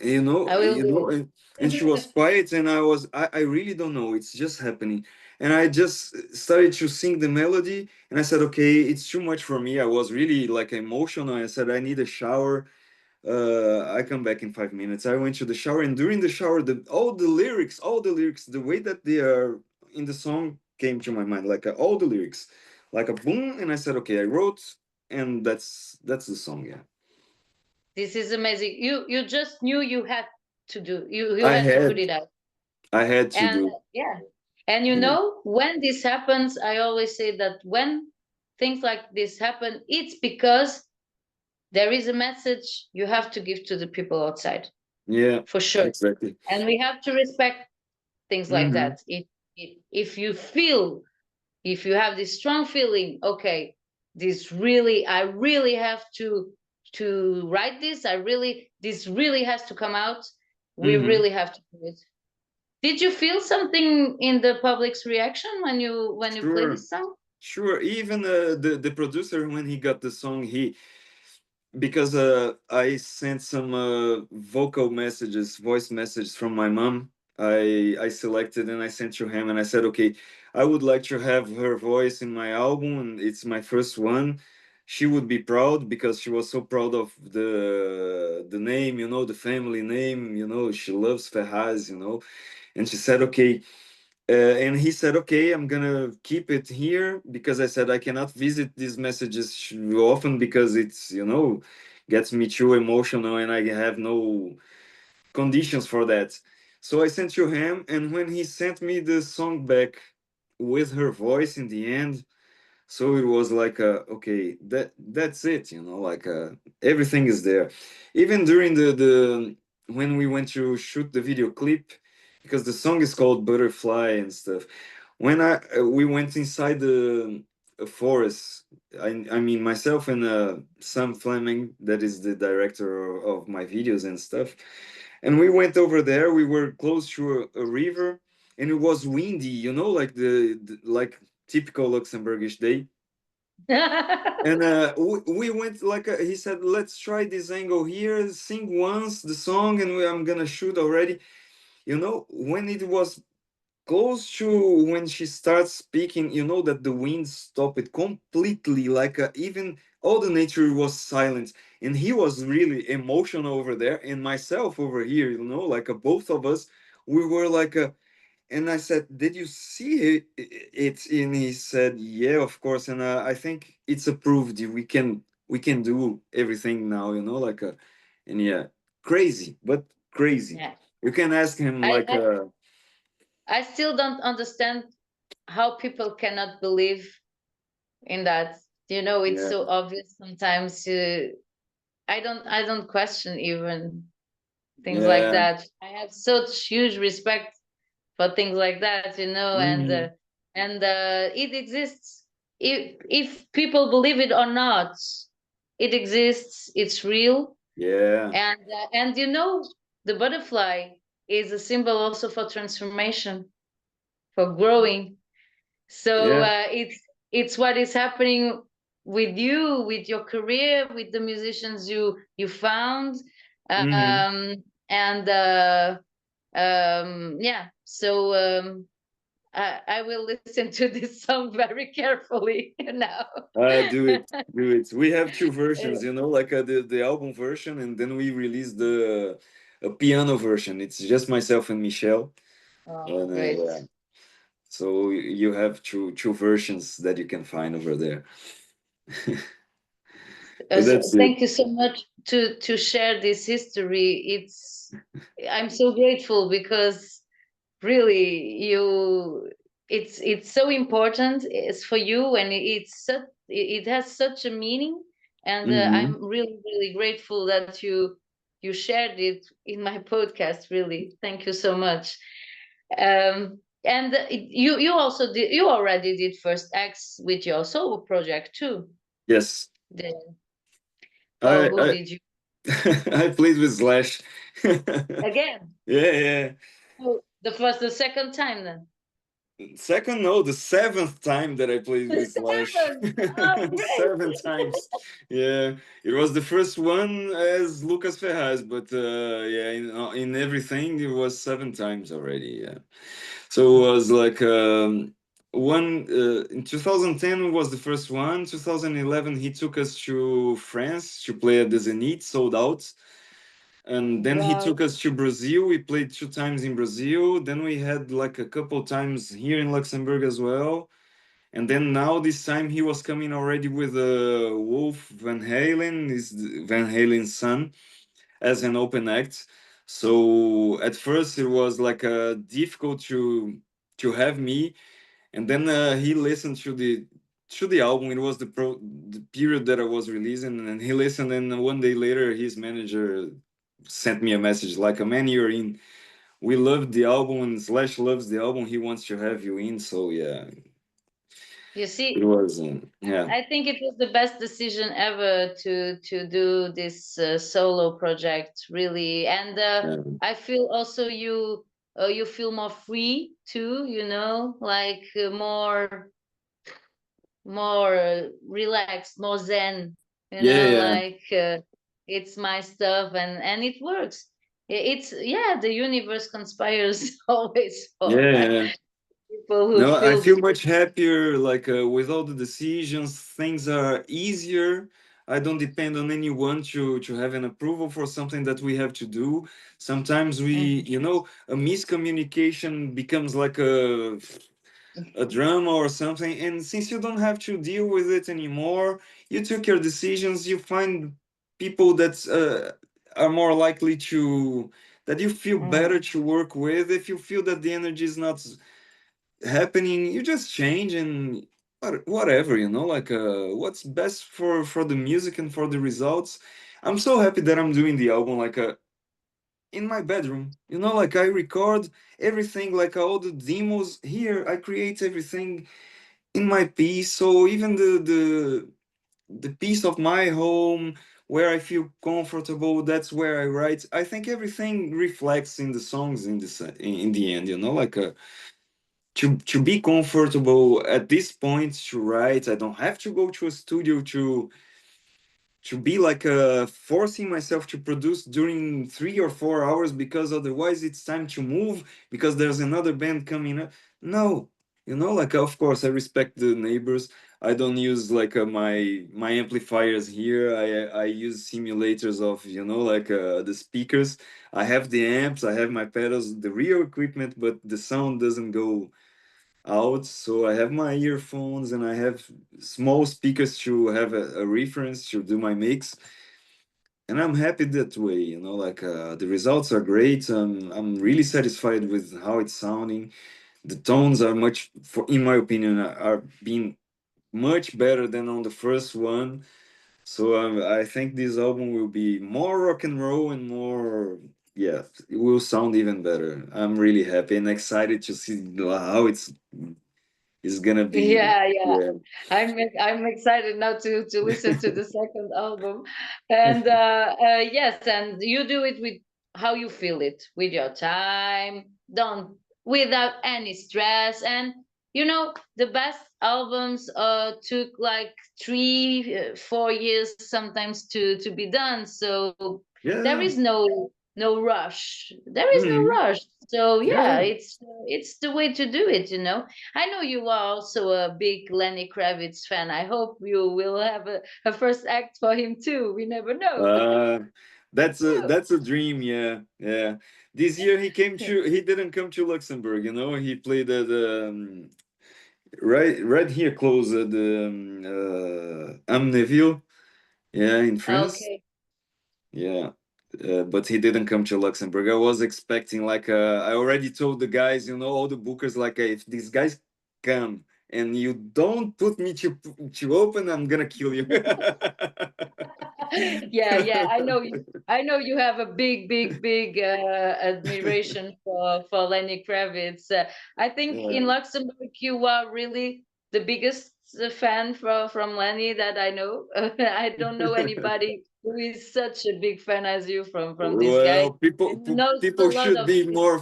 I will do And she was it. quiet, and I really don't know, it's just happening. And I just started to sing the melody, and I said, okay, it's too much for me. I was really like emotional. I said, I need a shower. I come back in 5 minutes. I went to the shower, and during the shower, all the lyrics, the way that they are in the song came to my mind, like all the lyrics, like a boom. And I said, okay, I wrote, and that's the song, yeah. This is amazing. You just knew you had to do. You I had to put had it out. I had to And do. yeah. And Yeah. when this happens, I always say that when things like this happen, it's because there is a message you have to give to the people outside, Yeah, for sure. exactly. And we have to respect things like Mm-hmm. that. If you feel, if you have this strong feeling, okay, this really, I really have to write this. This really has to come out. We Mm-hmm. really have to do it. Did you feel something in the public's reaction when you play Sure, this song? sure. Even the producer, when he got the song, he because I sent some vocal messages, voice messages from my mom. I selected and I sent to him, and I said, okay, I would like to have her voice in my album, and it's my first one. She would be proud because she was so proud of the name, you know, the family name, you know. She loves Ferraz, you know, and she said, okay. And he said, okay, I'm gonna keep it here because I said I cannot visit these messages often because it's, you know, gets me too emotional, and I have no conditions for that. So I sent to him, and when he sent me the song back with her voice in the end, so it was like okay, that's it, like everything is there. Even during the when we went to shoot the video clip, because the song is called Butterfly and stuff. When I we went inside the forest, I mean myself and Sam Fleming, that is the director of my videos and stuff, and we went over there. We were close to a river, and it was windy, like the like typical Luxembourgish day. And we went like he said, let's try this angle here, sing once the song, and I'm gonna shoot already. When it was close to when she starts speaking, that the wind stopped completely, like even all the nature was silent, and he was really emotional over there, and myself over here, like both of us, we were like and I said, "Did you see it?" And he said, "Yeah, of course." And I think it's approved. We can do everything now, like and yeah, crazy, but crazy. Yeah. You can ask him I, like I I still don't understand how people cannot believe in that. It's yeah, so obvious sometimes. I don't question even things like yeah, that. I have such huge respect for things like that, hmm, and it exists. If people believe it or not, it exists. It's real, yeah, and the butterfly is a symbol also for transformation, for growing. So yeah, it's what is happening with you, with your career, with the musicians you found, hmm. and yeah. So I will listen to this song very carefully now. Do it, do it. We have two versions, like the album version, and then we release the a piano version. It's just myself and Michelle, Oh, and great. yeah. So you have two versions that you can find over there. But So that's it. thank you so much to share this history. I'm so grateful because really it's so important. It's for you, and it has such a meaning, and Hmm. I'm really really grateful that you shared it in my podcast. Really, thank you so much. And you already did first acts with your solo project too. Yes, The, for I who I did you I played with Slash. again? Yeah, yeah. Oh, the second time then. Second, no, the seventh time that I played with Slash. Seven. Oh, great. Seven times. Yeah, it was the first one as Lucas Ferraz, but yeah, in everything it was seven times already. Yeah, so it was like one in 2010 was the first one. 2011 he took us to France to play at the Zenith, sold out. And then he Wow. took us to Brazil. We played two times in Brazil. Then we had like a couple times here in Luxembourg as well. And then now this time he was coming already with Wolf Van Halen, is Van Halen's son, as an open act. So at first it was like difficult to have me, and then he listened to the album. It was the period that I was releasing, and he listened. And one day later, his manager sent me a message like, "A man, you're in. We loved the album, and Slash loves the album. He wants to have you in." So yeah, You it see, was yeah, I think it was the best decision ever to do this solo project, really. And yeah, I feel also you feel more free too, like more relaxed, more zen, yeah, yeah, like it's my stuff, and it works. It's yeah, the universe conspires always for yeah, yeah. people who No, I feel feel this. much happier. Like with all the decisions, things are easier. I don't depend on anyone to have an approval for something that we have to do. Sometimes a miscommunication becomes like a drama or something. And since you don't have to deal with it anymore, you took your decisions. You find people that are more likely to that you feel Mm. better to work with. If you feel that the energy is not happening, you just change and whatever, you know, like what's best for the music and for the results. I'm so happy that I'm doing the album like in my bedroom, you know, like I record everything, like all the demos here, I create everything in my piece. So even the piece of my home where I feel comfortable, that's where I write. I think everything reflects in the songs in in the end, you know, like to be comfortable at this point to write. I don't have to go to a studio to be like forcing myself to produce during 3 or 4 hours because otherwise it's time to move because there's another band coming up. No, you know, like of course I respect the neighbors. I don't use like my amplifiers here. I use simulators of, you know, like the speakers. I have the amps, I have my pedals, the real equipment, but the sound doesn't go out. So I have my earphones and I have small speakers to have a reference to do my mix. And I'm happy that way, you know, like the results are great. I'm really satisfied with how it's sounding. The tones are much, for, in my opinion, are being much better than on the first one. So I think this album will be more rock and roll and more, yeah, it will sound even better. I'm really happy and excited to see how it's gonna be. Yeah, yeah. Yeah. I'm excited now to listen to the second album, and yes, and you do it with how you feel it, with your time, don't without any stress, and you know the best albums took like 3 4 years sometimes to be done, so there Yeah. is no rush. There is no Mhm. rush. So yeah, Yeah. it's the way to do it, you know. I know you are also a big Lenny Kravitz fan. I hope you will have a first act for him too. We never know. Uh, that's a dream. Yeah. Yeah. This year he came to. He didn't come to Luxembourg. You know, he played at right here close at the Amneville. Yeah, in France. Okay. Yeah. But he didn't come to Luxembourg. I was expecting like I already told the guys, you know, all the bookers, like if these guys come and you don't put me to open, I'm gonna kill you. Yeah, yeah. I know you have a big admiration for Lenny Kravitz. I think in Yeah. Luxembourg you are really the biggest fan from Lenny that I know. I don't know anybody who is such a big fan as you from this guy, Well, people and he knows a people lot should of be his. more.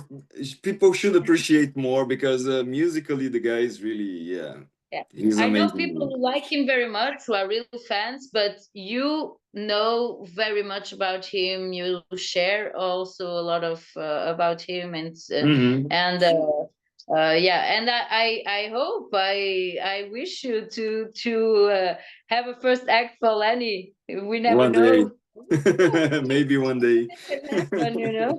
People should appreciate more because musically the guy is really, yeah, Yeah. he's I know amazing. people who like him very much, who are real fans, but you know very much about him. You share also a lot of about him, Hmm. and yeah, and I hope I wish you to have a first act for Lenny. We never One day, know. We never know. maybe one day. It can happen, you know.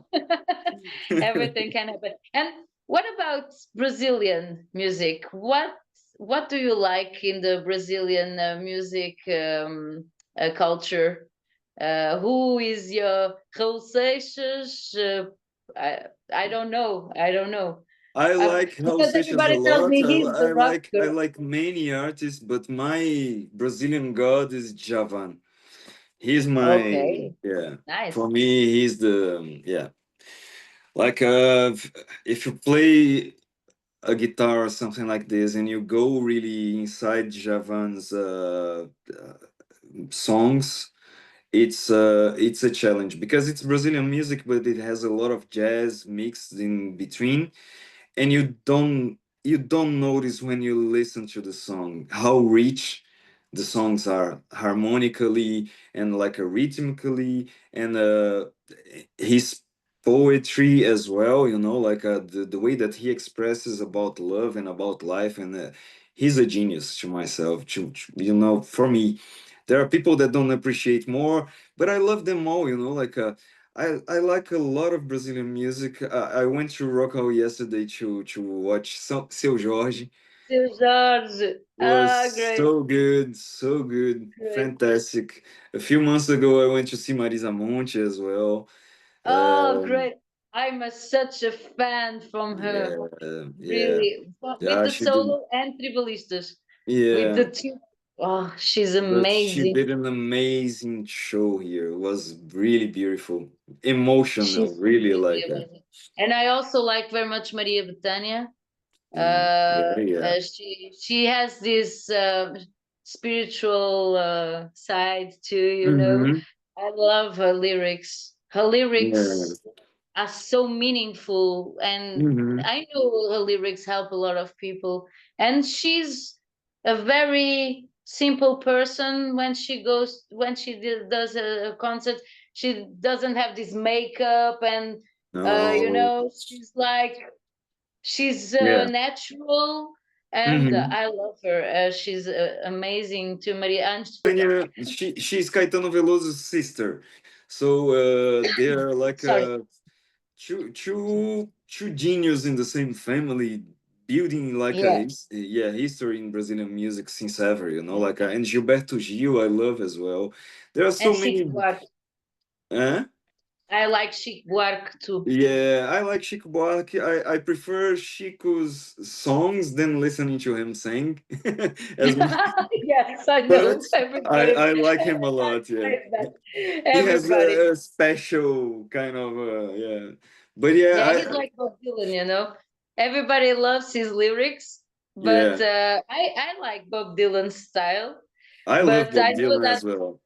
Everything can happen. And what about Brazilian music? What do you like in the Brazilian music culture? Who is your Raul Seixas? I don't know. I don't know. I like Raul Because Seixas a everybody tells lot. me he's the I rocker. like many artists, but my Brazilian god is Javan. He's my, Okay, yeah. nice. For me, he's the, yeah. Like if you play a guitar or something like this and you go really inside Javan's songs, it's a challenge because it's Brazilian music, but it has a lot of jazz mixed in between, and you don't notice when you listen to the song how rich the songs are harmonically and like rhythmically, and his poetry as well, you know, like the way that he expresses about love and about life, and he's a genius to myself, you know, for me. There are people that don't appreciate more, but I love them all, you know, like I like a lot of Brazilian music. I went to Rock Hall yesterday to watch Seu Jorge. Seu Jorge. Ah, Was great, so good, so good, great. fantastic. A few months ago, I went to see Marisa Monte as well. Oh, Um, great. I'm such a fan from her. yeah, yeah, Really. With yeah. the She did, solo and tribalistas. With yeah. the two. Oh, she's But she amazing. did an amazing show here. It was really beautiful, emotional, She's really really like that. amazing. And I also like very much Maria Bethânia. Yeah, yeah. She has this spiritual side too, you know. Mm-hmm. I love her lyrics. Her Yeah. lyrics are so meaningful, and Mm-hmm. I know her lyrics help a lot of people. And she's a very simple person when she goes when she does a concert. She doesn't have this makeup, and you No. know, she's Yeah. natural, and Mm-hmm. I love her. She's amazing to Maria. And Tanya, she's Caetano Veloso's sister, so they are like sorry, two genius in the same family, building like a yeah, yeah history in Brazilian music since ever. You know, like and Gilberto Gil, I love as well. There are and so Chic many. Buarque. Eh? I like Chic Buarque too. Yeah, I like Chico Buarque. I prefer Chico's songs than listening to him sing as much, Yes, I but know. Everybody, I like him a everybody lot. Yeah. says that. He has Everybody. a special kind of yeah, but yeah, Yeah, he's like Bob Dylan, you know. Everybody loves his lyrics, but yeah, I like Bob Dylan's style. I love But I Bob know Dylan that as well.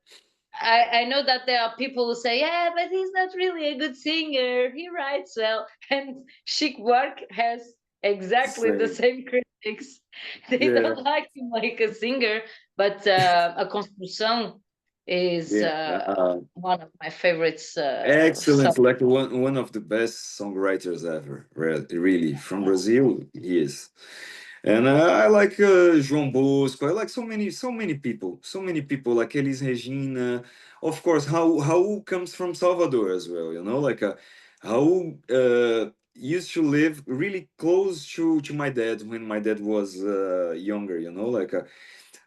I know that there are people who say, yeah, but he's not really a good singer. He writes well. And Chic Buarque has exactly the Same, same critics. They yeah, don't like him like a singer, but A Construção is yeah. one of my favorites Excellent, songs. like one of the best songwriters ever. Really, from Brazil, he is. And I like João Bosco. I like so many people, so many people like Elis Regina. Of course, Raul comes from Salvador as well. You know, like Raul used to live really close to my dad when my dad was younger. You know, like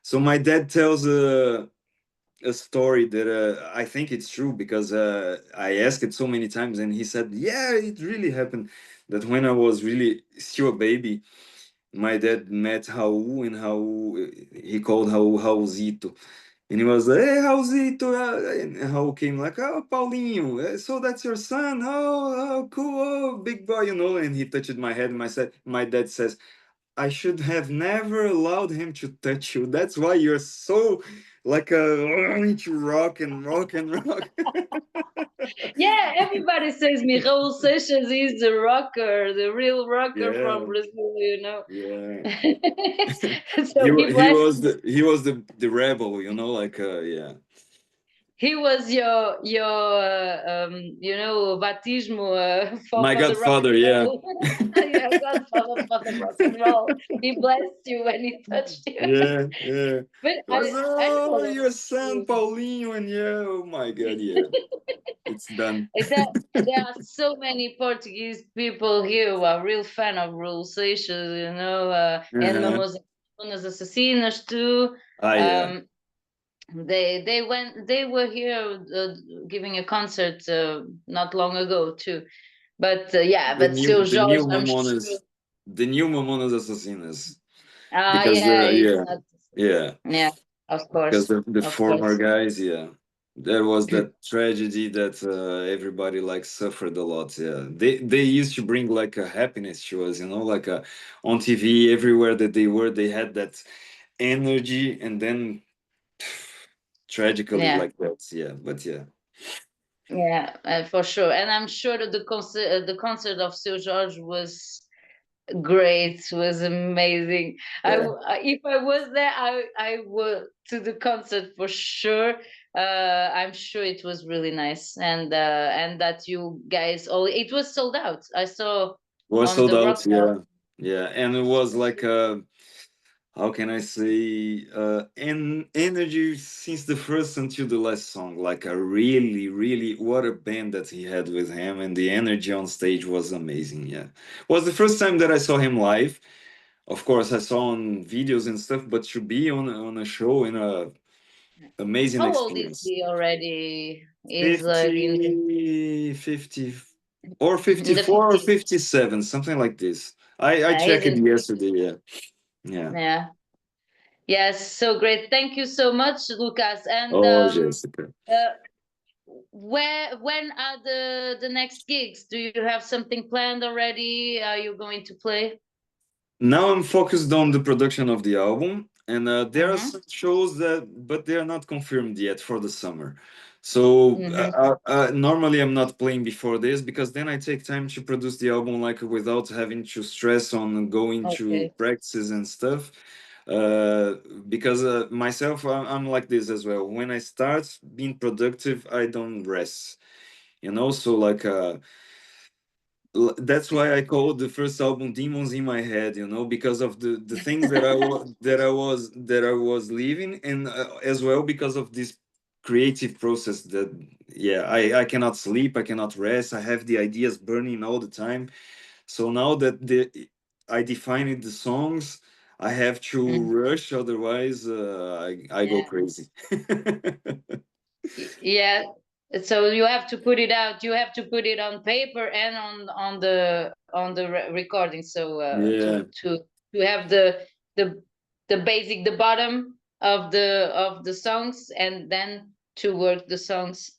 so my dad tells a story that I think it's true because I asked it so many times and he said, yeah, it really happened. That when I was really still a baby, my dad met Raul and Raul, he called Raul Raulzito. And he was like, hey, Raulzito. And Raul came like, oh, Paulinho, so that's your son. Oh, cool, oh, big boy, you know. And he touched my head. And my dad says, I should have never allowed him to touch you. That's why you're so like into rock and rock and rock. Yeah, everybody says me, Raul Seixas is the rocker, the real rocker from Yeah, Brazil, you know. yeah. So he He blessed was me. the rebel, you know, like yeah. He was your you know, batismo My for the rock godfather, and yeah. roll. Your godfather for the rock and roll. He blessed you when he touched you. Yeah, yeah. But It was I know a oh lot your of son people. Paulinho and yeah, oh my god, yeah. It's done. There are so many Portuguese people here who are real fan of Raul Seixas, you know, and Uh-huh. Mamonas Assassinas too. Ah yeah. Um, they were here giving a concert not long ago too. But yeah, The but new Seu the new Jorge, I'm sure. Mamonas the new Mamonas Assassinas. Ah, Because yeah, it's yeah, not. yeah. Yeah, of Because course, the of former course. guys, yeah, there was that tragedy that everybody like suffered a lot. Yeah, they used to bring like a happiness to us, you know, like on TV everywhere that they were, they had that energy, and then tragically Yeah, like that. Yeah, but yeah, yeah, for sure. And I'm sure that the concert of Seu Jorge was great, was amazing. yeah. If I was there, I would to the concert for sure. I'm sure it was really nice, and that you guys all it was sold out. I saw Was on sold the out. rock bell. Yeah, yeah, and it was like how can I say energy since the first until the last song. Like a really what a band that he had with him, and the energy on stage was amazing. Yeah, was the first time that I saw him live. of course, I saw on videos and stuff, but to be on a show in a amazing How old is experience. he already? Is like 50, 50, or in the 54 or 50s. 57, something like this. I He's checked it in the yesterday. 50s. Yeah, yeah. Yeah. Yes, so great. Thank you so much, Lucas. And Oh, Jessica. uh, when are the next gigs? Do you have something planned already? Are you going to play? Now I'm focused on the production of the album, and there are Mm-hmm. some shows but they are not confirmed yet for the summer. So Mm-hmm. normally I'm not playing before this because then I take time to produce the album like without having to stress on going to Okay. practices and stuff. Uh, because myself, I'm like this as well. When I start being productive, I don't rest. So like. That's why I called the first album "Demons in My Head," because of the things that I was living, and as well because of this creative process that, yeah, I cannot sleep, I cannot rest, I have the ideas burning all the time. So now that I defined the songs, I have to Mhm. rush, otherwise I go Yeah. crazy. Yeah. So you have to put it out. You have to put it on paper and on the recording. So Yeah, to have the basic, the bottom of the songs, and then to work the songs.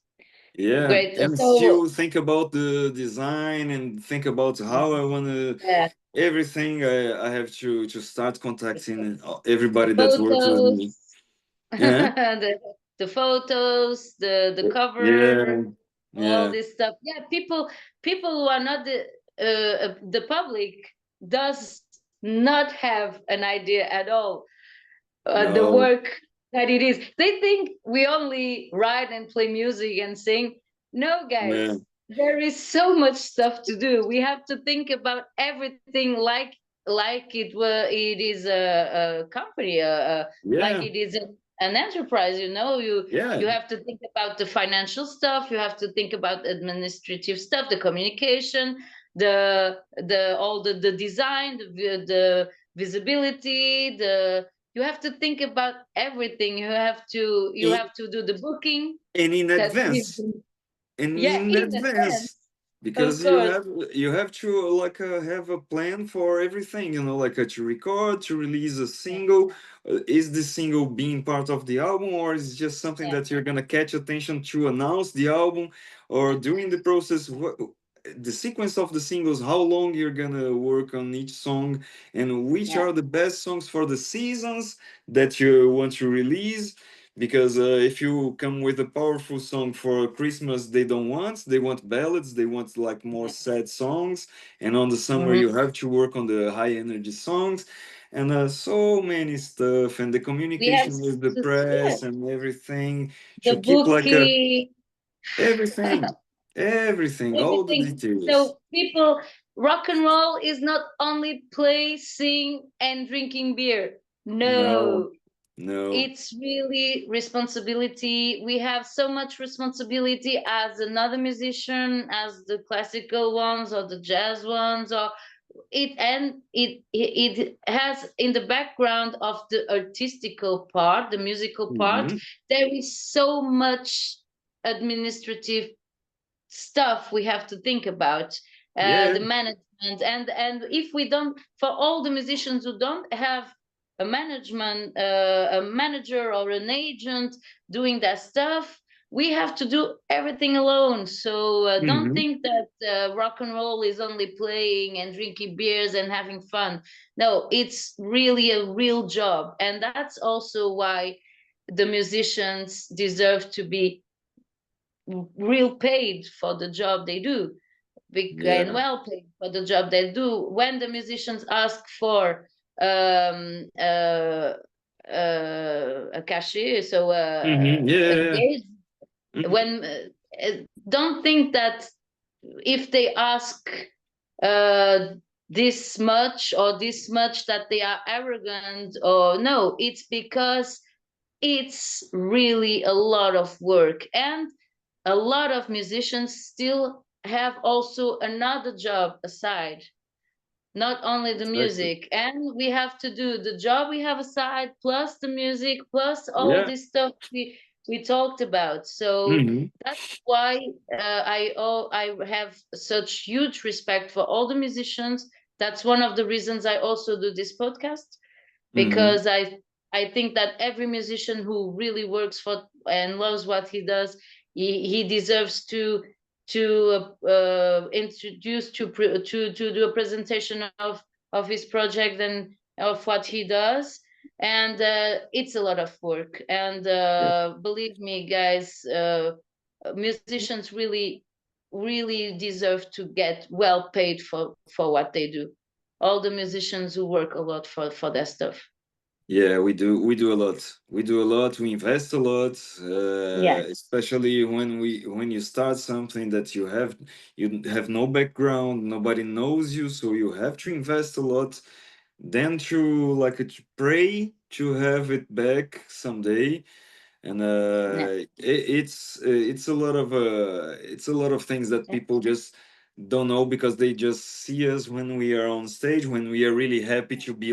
yeah, Great. and So still think about the design and think about how I want to yeah, everything. I have to start contacting the everybody that works with me. photos, Yeah, the photos, the cover, yeah, all yeah. this stuff. Yeah, people who are not the public does not have an idea at all the No, work that it is. They think we only write and play music and sing. No, yeah, guys, there is so much stuff to do. We have to think about everything like it is a company, like yeah, it is an enterprise. You yeah. have to think about the financial stuff. You have to think about administrative stuff, the communication, the all the design, the visibility, you have to think about everything. You In, have to do the booking and in that we advance. in yeah, in in advance, advance, of because you course. have to like have a plan for everything, like to record, to release a Yeah, single. Is the single being part of the album, or is it just something yeah, that you're gonna catch attention to announce the album, or during the process, the sequence of the singles, how long you're gonna work on each song, and which yeah, are the best songs for the seasons that you want to release. Because if you come with a powerful song for Christmas, they want ballads, they want like more yeah. sad songs, and on the summer Hmm. you have to work on the high energy songs, and so many stuff, and the We have communication with the to, yeah, press and everything the to keep like booking. everything, everything, all the Everything. details. So people, rock and roll is not only play, sing, and drinking beer. No, No, no. it's really responsibility. We have so much responsibility as another musician, as the classical ones or the jazz ones, or it has in the background of the artistical part, the musical part, Hmm. there is so much administrative stuff we have to think about, Yeah. the management, and if we don't, for all the musicians who don't have a manager or an agent doing that stuff, we have to do everything alone. So don't Hmm. think that rock and roll is only playing and drinking beers and having fun. No, it's really a real job, and that's also why the musicians deserve to be real paid for the job they do, and Yeah. well paid for the job they do. When the musicians ask for um, uh, a cachet, so Hmm. a Yeah. gauge, Hmm. when don't think that if they ask uh, this much or this much that they are arrogant, or no, it's because it's really a lot of work, and a lot of musicians still have also another job aside. not only the Exactly. music. And we have to do the job we have aside, plus the music, plus all Yeah. this stuff we talked about. So Hmm. that's why I have such huge respect for all the musicians. That's one of the reasons I also do this podcast, Hmm. because I think that every musician who really works for and loves what he does, he deserves to introduce to do a presentation of his project and of what he does. And it's a lot of work. And Yeah. believe me, guys, musicians really deserve to get well paid for what they do. All the musicians who work a lot for their stuff. Yeah, we do. We do a lot. We do a lot. We invest a lot, Yes. especially when you start something that you have no background, nobody knows you, so you have to invest a lot. Then to pray to have it back someday, and Yeah. it's a lot of things that people just don't know because they just see us when we are on stage, when we are really happy to be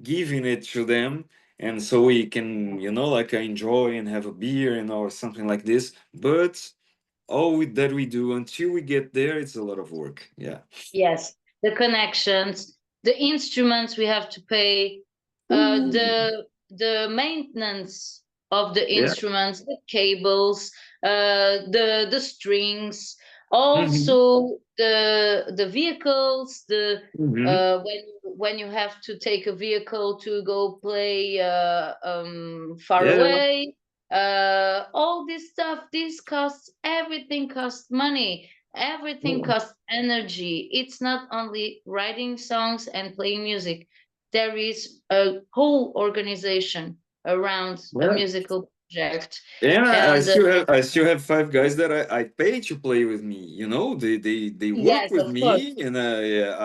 giving it to them, and so we can enjoy and have a beer and or something like this. But that we do until we get there, it's a lot of work. Yeah. Yes, the connections, the instruments we have to pay, Ooh. the maintenance of the Yeah. instruments, the cables, the strings, Hmm. also the vehicles, the Hmm. when you have to take a vehicle to go play far Yeah. away, all this stuff, this costs, everything costs money. Everything Yeah. costs energy. It's not only writing songs and playing music. There is a whole organization around a Yeah. musical project. And And I still have five guys that I pay to play with me. They work yes, with of course. me, and yeah,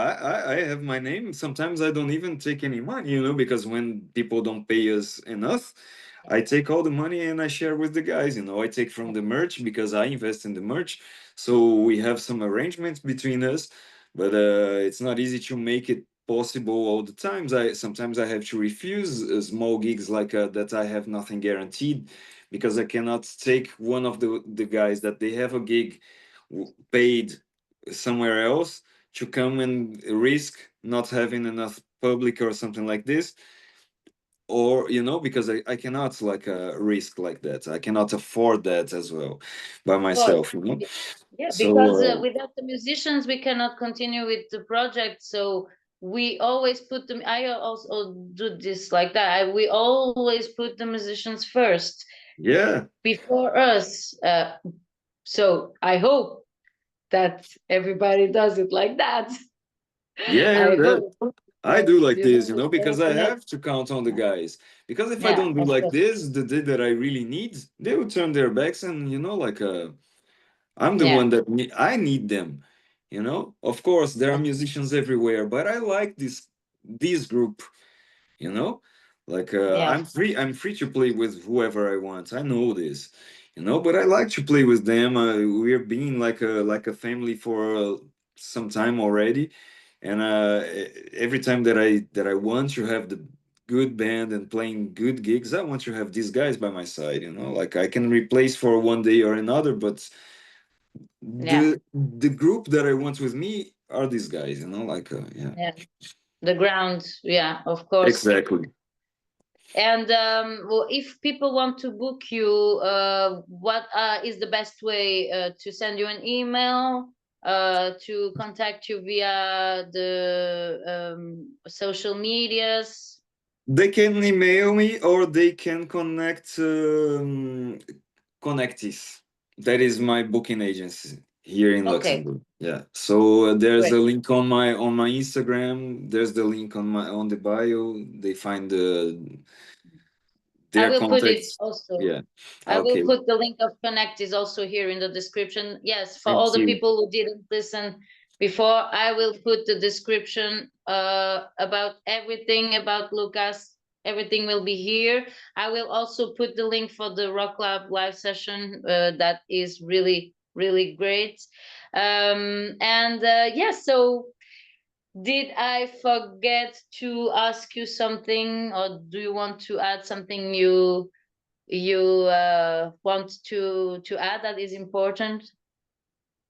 I have my name. Sometimes I don't even take any money, because when people don't pay us enough, I take all the money and I share with the guys. I take from the merch because I invest in the merch, so we have some arrangements between us. But it's not easy to make it possible all the times. I sometimes I have to refuse small gigs like that. I have nothing guaranteed because I cannot take one of the guys that they have a gig paid somewhere else to come and risk not having enough public or something like this, or because I cannot risk like that. I cannot afford that as well by Course. myself. Yeah, because So without the musicians, we cannot continue with the project. So we always put them. I also do this like that. We always put the musicians first yeah, before us. So I hope that everybody does it like that. yeah, I hope I that do like this, because I definitely. have to count on the guys. Because if I Yeah, don't do of like course. this, the day that I really need, they will turn their backs, and I'm the Yeah, one that I need them. Of course, there are of- musicians everywhere, but I like this group. You know, yeah, I'm free to play with whoever I want. I know this. But I like to play with them. We're being like a family for some time already, and every time that I want to have the good band and playing good gigs, I want to have these guys by my side. Like I can replace for one day or another, but yeah, the group that I want with me are these guys. Yeah. yeah. The ground. Yeah, of course. Exactly. And well, if people want to book you, what is the best way to send you an email, to contact you via the social medias? They can email me or they can Connectis. That is my booking agency here in Okay, Luxembourg. Yeah. So there's great. a link on my Instagram. There's the link on the bio. They find I their will put it contacts. also. Yeah. I will Okay. put the link of Connect is also here in the description. Yes, for Thank all the you. people who didn't listen before, I will put the description about everything about Lucas. Everything will be here. I will also put the link for the Rock Lab live session. That is really, really great. And yes, so Did I forget to ask you something, or do you want to add something you want to add that is important?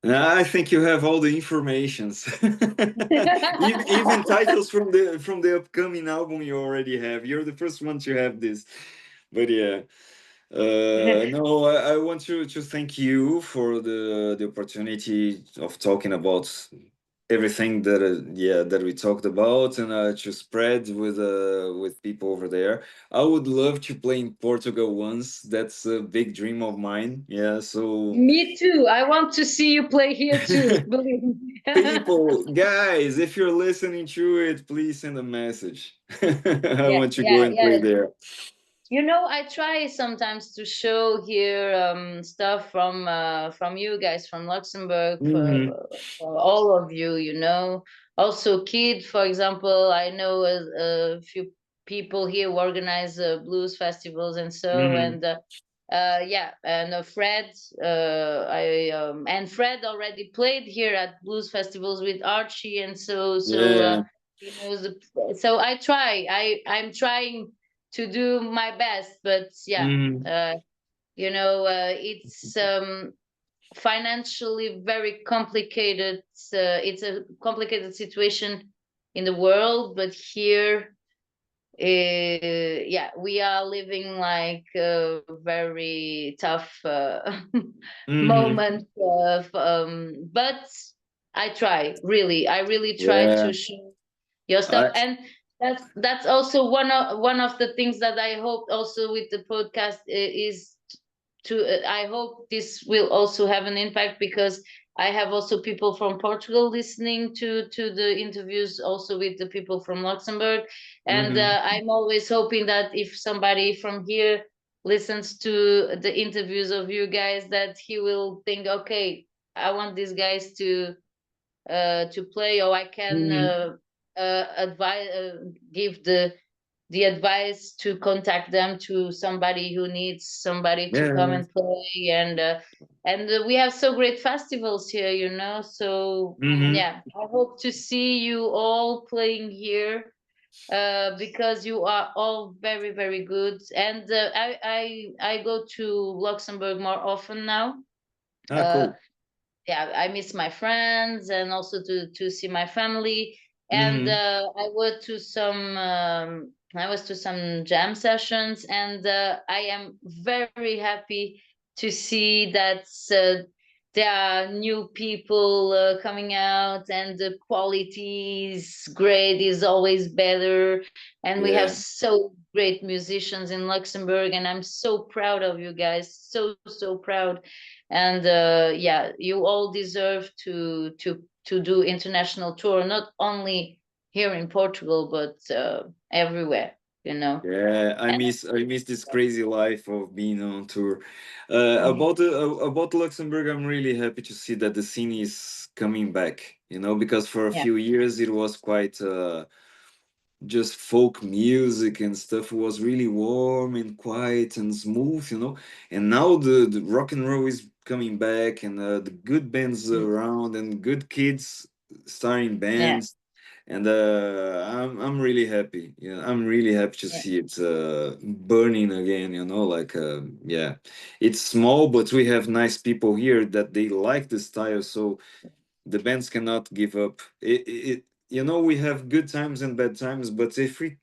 I think you have all the informations. Even titles from the upcoming album you already have. You're the first one to have this. But yeah. No, I want to thank you for the opportunity of talking about everything that yeah, that we talked about, and to spread with people over there. I would love to play in Portugal once. That's a big dream of mine. Yeah, so Me too. I want to see you play here too. Believe me. people, guys, if you're listening to it, please send a message. I Yeah, want to go yeah, and play yeah. there. You know, I try sometimes to show here stuff from you guys from Luxembourg Hmm. for all of you. You know, also Kid, for example. I know a few people here who organize blues festivals and so Hmm. and yeah, and Fred. I and Fred already played here at blues festivals with Archie, and Yeah. he knows. So I try. I'm trying to do my best, but yeah, Hmm. you know, it's financially very complicated. It's a complicated situation in the world, but here yeah, we are living like a very tough Hmm. moment of but I really try Yeah. to show your stuff, I. and that's also one of the things that I hope also with the podcast is to I hope this will also have an impact, because I have also people from Portugal listening to the interviews, also with the people from Luxembourg, and Hmm. I'm always hoping that if somebody from here listens to the interviews of you guys, that he will think, okay, I want these guys to play, or I can Hmm. advise give the advice to contact them to somebody who needs somebody to come Yeah. and play, and we have so great festivals here, you know. So Hmm. yeah, I hope to see you all playing here, because you are all very very good, and I go to Luxembourg more often now. Ah, uh, cool. yeah, I miss my friends, and also to see my family. And Hmm. I was to some jam sessions, and I am very happy to see that there are new people coming out, and the quality is great, is always better, and we have Yeah. so great musicians in Luxembourg, and I'm so proud of you guys, so proud. And yeah, you all deserve to do international tour, not only here in Portugal, but everywhere, you know. Yeah, And I miss this crazy life of being on tour. Mhm. About Luxembourg, I'm really happy to see that the scene is coming back. You know, because for a Yeah, few years it was quite just folk music and stuff. It was really warm and quiet and smooth. You know, and now the rock and roll is coming back, and the good bands mm, around and good kids starting yeah, bands, and I'm really happy. Yeah, I'm really happy to yeah, see it burning again. You know, like yeah, it's small, but we have nice people here that they like the style, so the bands cannot give up. You know, we have good times and bad times, but if we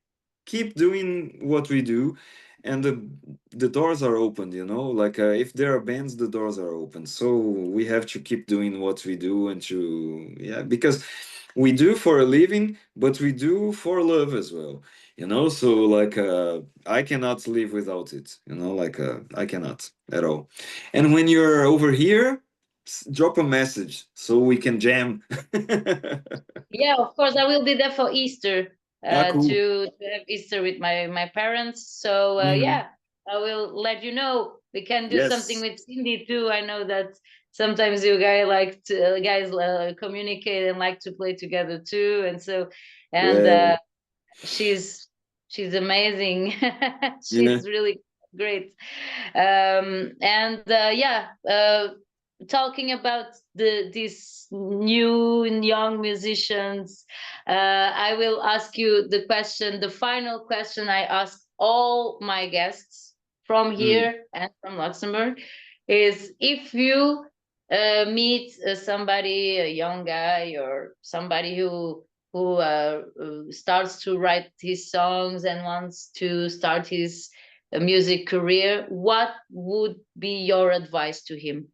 keep doing what we do, and the doors are open, you know, like if there are bands, the doors are open. So we have to keep doing what we do, and to yeah, because we do for a living, but we do for love as well. You know, so like I cannot live without it. You know, like I cannot at all. And when you're over here, drop a message so we can jam. yeah. Of course, I will be there for Easter, Ah, cool. to have Easter with my parents. So Hmm. yeah, I will let you know. We can do something Yes. with Cindy too. I know that sometimes guys communicate and like to play together too, and so and Yeah. she's she's amazing. Yeah. She's really great. And yeah, talking about these new and young musicians, I will ask you the final question I ask all my guests from Mm. here and from Luxembourg, is if you meet somebody, a young guy or somebody who starts to write his songs and wants to start his music career, what would be your advice to him?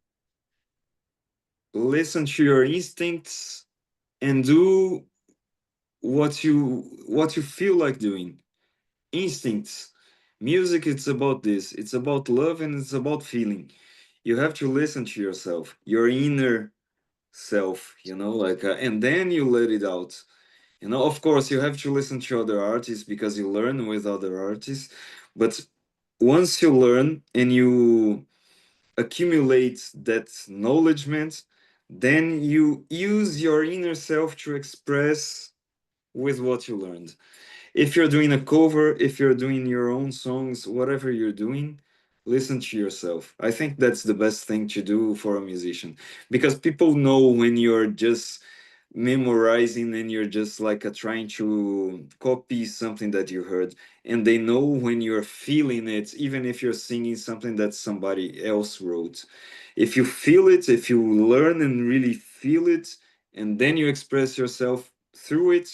Listen to your instincts and do what you feel like doing. Instincts. Music, it's about this. It's about love and it's about feeling. You have to listen to yourself, your inner self, and then you let it out. Of course, you have to listen to other artists because you learn with other artists. But once you learn and you accumulate that knowledgement, then you use your inner self to express with what you learned. If you're doing a cover, if you're doing your own songs, whatever you're doing, listen to yourself. I think that's the best thing to do for a musician, because people know when you're just memorizing and you're just like trying to copy something that you heard, and they know when you're feeling it, even if you're singing something that somebody else wrote. If you feel it, if you learn and really feel it, and then you express yourself through it,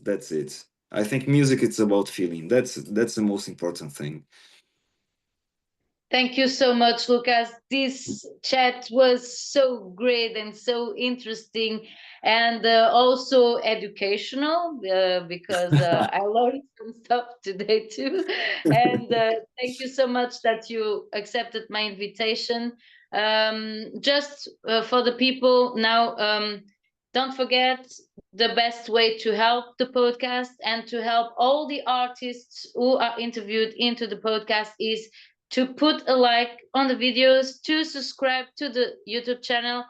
that's it. I think music, it's about feeling. That's the most important thing. Thank you so much, Lucas. This chat was so great and so interesting, and also educational, because I learned some stuff today too. And thank you so much that you accepted my invitation. Just for the people now, don't forget, the best way to help the podcast and to help all the artists who are interviewed into the podcast is to put a like on the videos, to subscribe to the YouTube channel,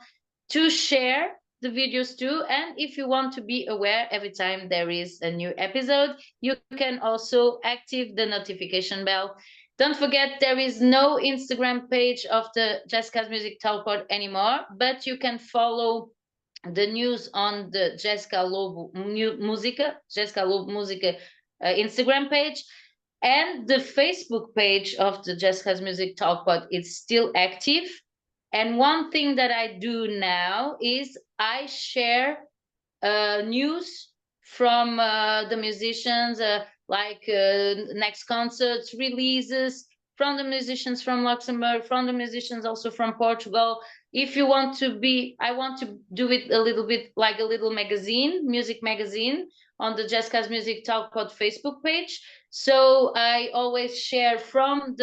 to share the videos too. And if you want to be aware every time there is a new episode, you can also activate the notification bell. Don't forget, there is no Instagram page of the Jessica's Music Talk Pod anymore, but you can follow the news on the Jessica Lobo Musica Instagram page, and the Facebook page of the Jessica's Music Talk Pod is still active. And one thing that I do now is I share news from the musicians, next concerts, releases from the musicians from Luxembourg, from the musicians also from Portugal. If you want to be, I want to do it a little bit like a little magazine, music magazine, on the Jessica's Music Talk Pod Facebook page. So I always share from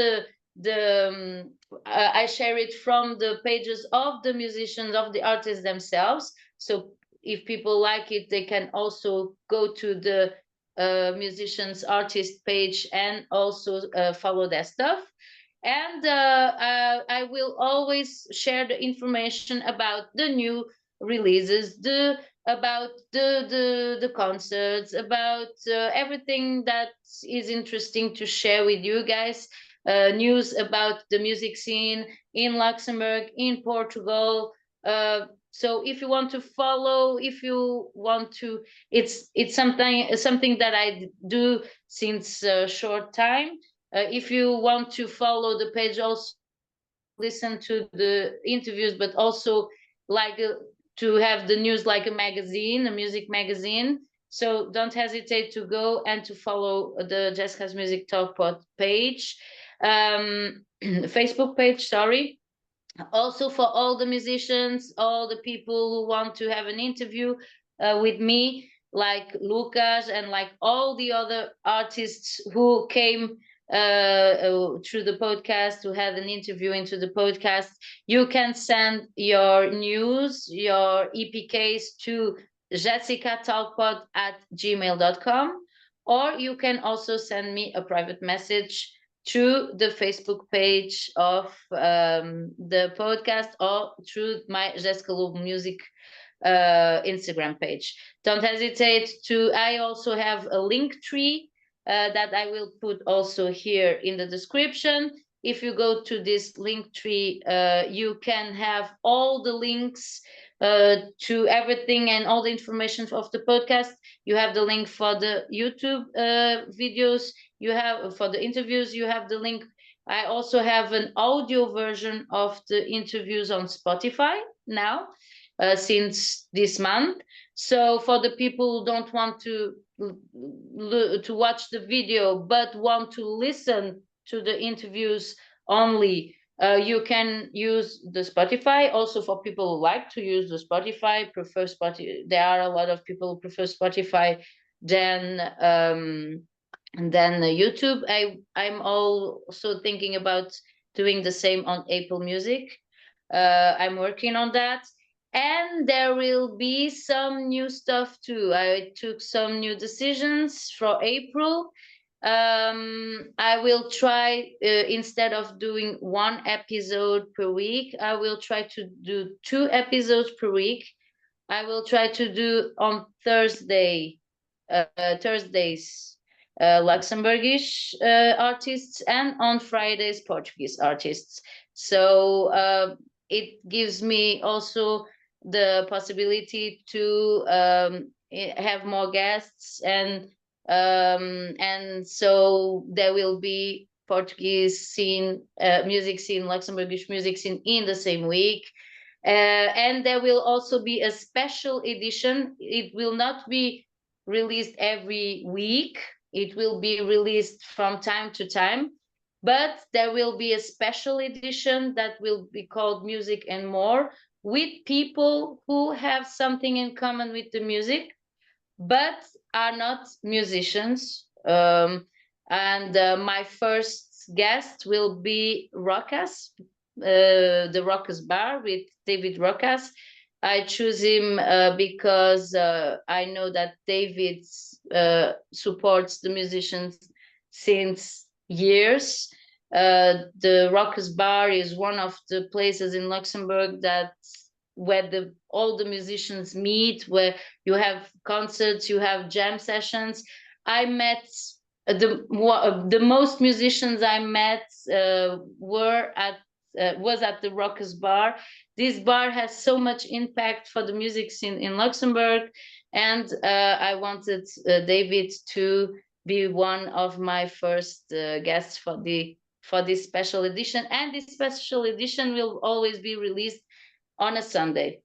I share it from the pages of the musicians, of the artists themselves. So if people like it, they can also go to the musicians artist page and also follow their stuff. And I will always share the information about the new releases, about the concerts, about everything that is interesting to share with you guys. News about the music scene in Luxembourg, in Portugal. So if you want to follow, if you want to, it's something that I do since a short time. If you want to follow the page, also listen to the interviews, but also like to have the news like a magazine, a music magazine. So don't hesitate to go and to follow the Jessica's Music Talk Pod page, Facebook page. Sorry, also for all the musicians, all the people who want to have an interview with me, like Lucas and like all the other artists who came through the podcast, to have an interview into the podcast. You can send your news, your EPKs to jessicatalkpod@gmail.com, or you can also send me a private message through the Facebook page of the podcast, or through my Jessica Lobo Music Instagram page. Don't hesitate to. I also have a link tree that I will put also here in the description. if you go to this link tree, you can have all the links to everything and all the information of the podcast. You have the link for the YouTube videos. You have for the interviews. You have the link. I also have an audio version of the interviews on Spotify now, since this month. So for the people who don't want to watch the video but want to listen to the interviews only, you can use the Spotify. Also for people who like to use the Spotify, prefer Spotify. There are a lot of people who prefer Spotify than YouTube. I'm also thinking about doing the same on Apple Music. I'm working on that. And there will be some new stuff too. I took some new decisions for April. I will try, instead of doing one episode per week, I will try to do 2 episodes per week. I will try to do on Thursdays, Luxembourgish artists, and on Fridays, Portuguese artists. So it gives me also the possibility to have more guests, and so there will be Portuguese scene, music scene, Luxembourgish music scene in the same week. And there will also be a special edition. It will not be released every week. It will be released from time to time. But there will be a special edition that will be called Music and More, with people who have something in common with the music, but are not musicians. And my first guest will be Rocas, the Rocas Bar with David Rocas. I choose him because I know that David supports the musicians since years. The Rocas Bar is one of the places in Luxembourg that where all the musicians meet, where you have concerts, you have jam sessions. I met the most musicians I met was at the Rockers Bar. This bar has so much impact for the music scene in Luxembourg, and I wanted David to be one of my first guests for this special edition. And this special edition will always be released on a Sunday.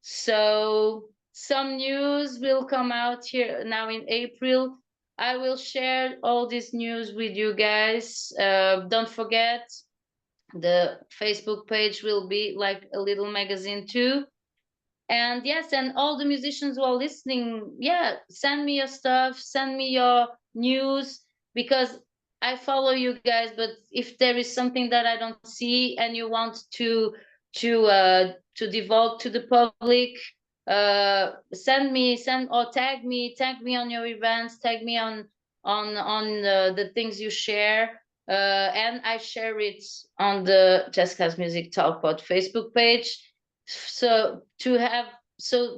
So some news will come out here now in April. I will share all this news with you guys. Don't forget, the Facebook page will be like a little magazine too. And yes, and all the musicians who are listening, yeah, send me your stuff, send me your news, because I follow you guys. But if there is something that I don't see and you want to divulge to the public, send or tag me on your events, tag me on the things you share, and I share it on the Jessica's Music Talk Pod Facebook page, so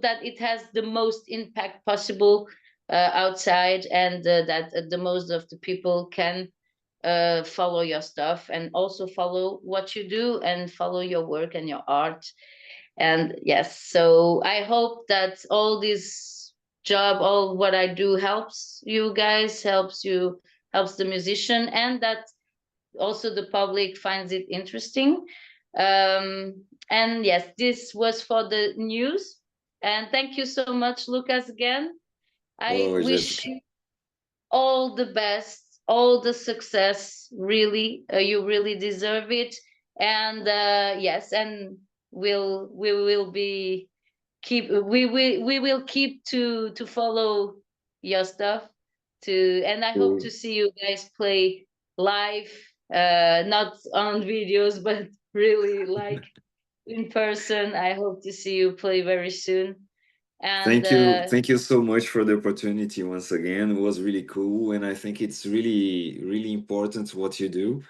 that it has the most impact possible outside, and that the most of the people can follow your stuff and also follow what you do and follow your work and your art. And yes, so I hope that all what I do helps you guys, helps the musician, and that also the public finds it interesting. And yes, this was for the news. And thank you so much, Lucas, again. I wish you all the best, all the success. Really, you really deserve it. And yes, and we will keep to follow your stuff too. And I hope to see you guys play live, not on videos, but really like in person. I hope to see you play very soon. And thank you so much for the opportunity once again. It was really cool, and I think it's really, really important what you do.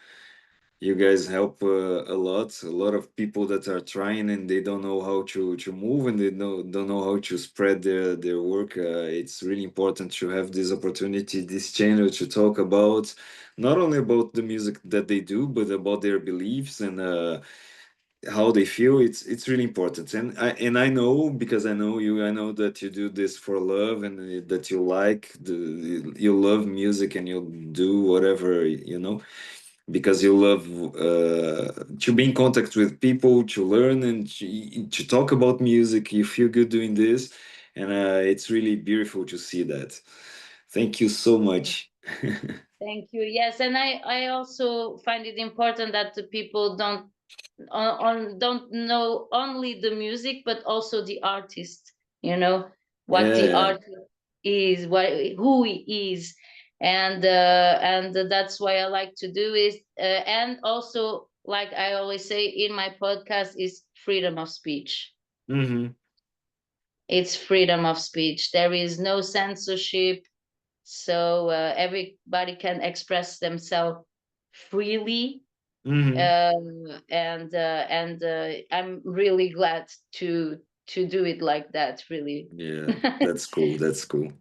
You guys help a lot. A lot of people that are trying and they don't know how to move and they don't know how to spread their work. It's really important to have this opportunity, this channel to talk about not only about the music that they do, but about their beliefs and how they feel. It's really important. And I know, because I know you, I know that you do this for love and that you like you love music and you'll do whatever, because you love to be in contact with people, to learn and to talk about music. You feel good doing this, and it's really beautiful to see that. Thank you so much. Thank you. Yes, and I also find it important that the people don't know only the music, but also the artist. You know what Yeah, the yeah. artist is, what who he is, and that's why I like to do is, and also, like I always say in my podcast, is freedom of speech. Mm-hmm. It's freedom of speech. There is no censorship, so everybody can express themselves freely, Mm-hmm. and I'm really glad to do it like that, really. Yeah, that's cool. That's cool.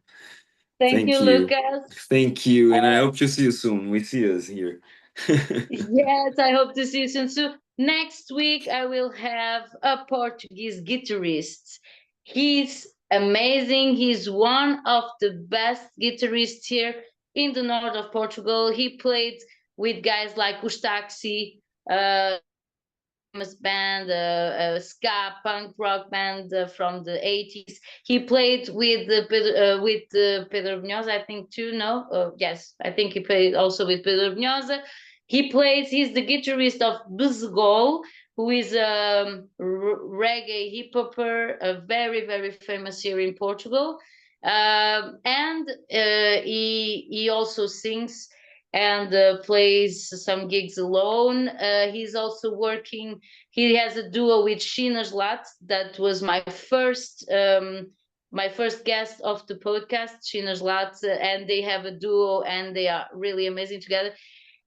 Thank you, Thank you. Lucas. Thank you, and I Uh, hope to see you soon. We see us here. yes, I hope to see you soon. So next week I will have a Portuguese guitarist. He's amazing. He's one of the best guitarists here in the north of Portugal. He played with guys like Ustaxi, famous band, a ska punk rock band from the 80s. He played with Pedro Brunhosa, I think too. No, yes, I think he played also with Pedro Brunhosa. He's the guitarist of Bezegol, who is a reggae hip hopper, very famous here in Portugal. And he also sings and plays some gigs alone. He's also working. He has a duo with Shina Zlat. That was my first guest of the podcast, Shina Zlat, and they have a duo, and they are really amazing together.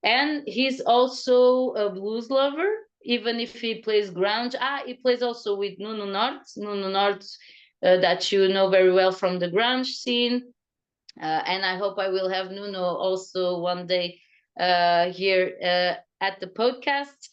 And he's also a blues lover, even if he plays grunge. He plays also with Nuno Norte. Nuno Norte, that you know very well from the grunge scene. And I hope I will have Nuno also one day here at the podcast.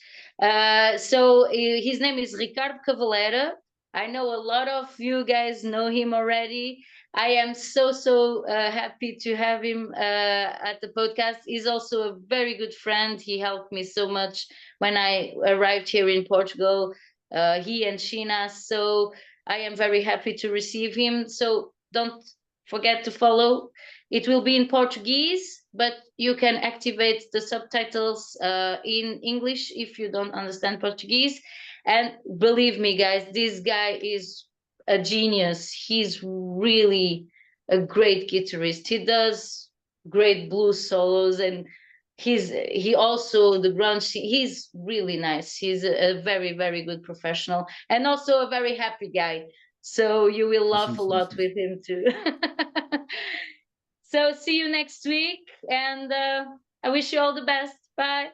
So his name is Ricardo Cavalera. I know a lot of you guys know him already. I am so happy to have him at the podcast. He's also a very good friend. He helped me so much when I arrived here in Portugal. He and Sheena. So I am very happy to receive him. So don't forget to follow. It will be in Portuguese, but you can activate the subtitles in English if you don't understand Portuguese. And believe me, guys, this guy is a genius. He's really a great guitarist. He does great blues solos, and he also the grunge. He's really nice. He's a very good professional, and also a very happy guy. So you will laugh a lot with him too. So see you next week, and I wish you all the best. Bye.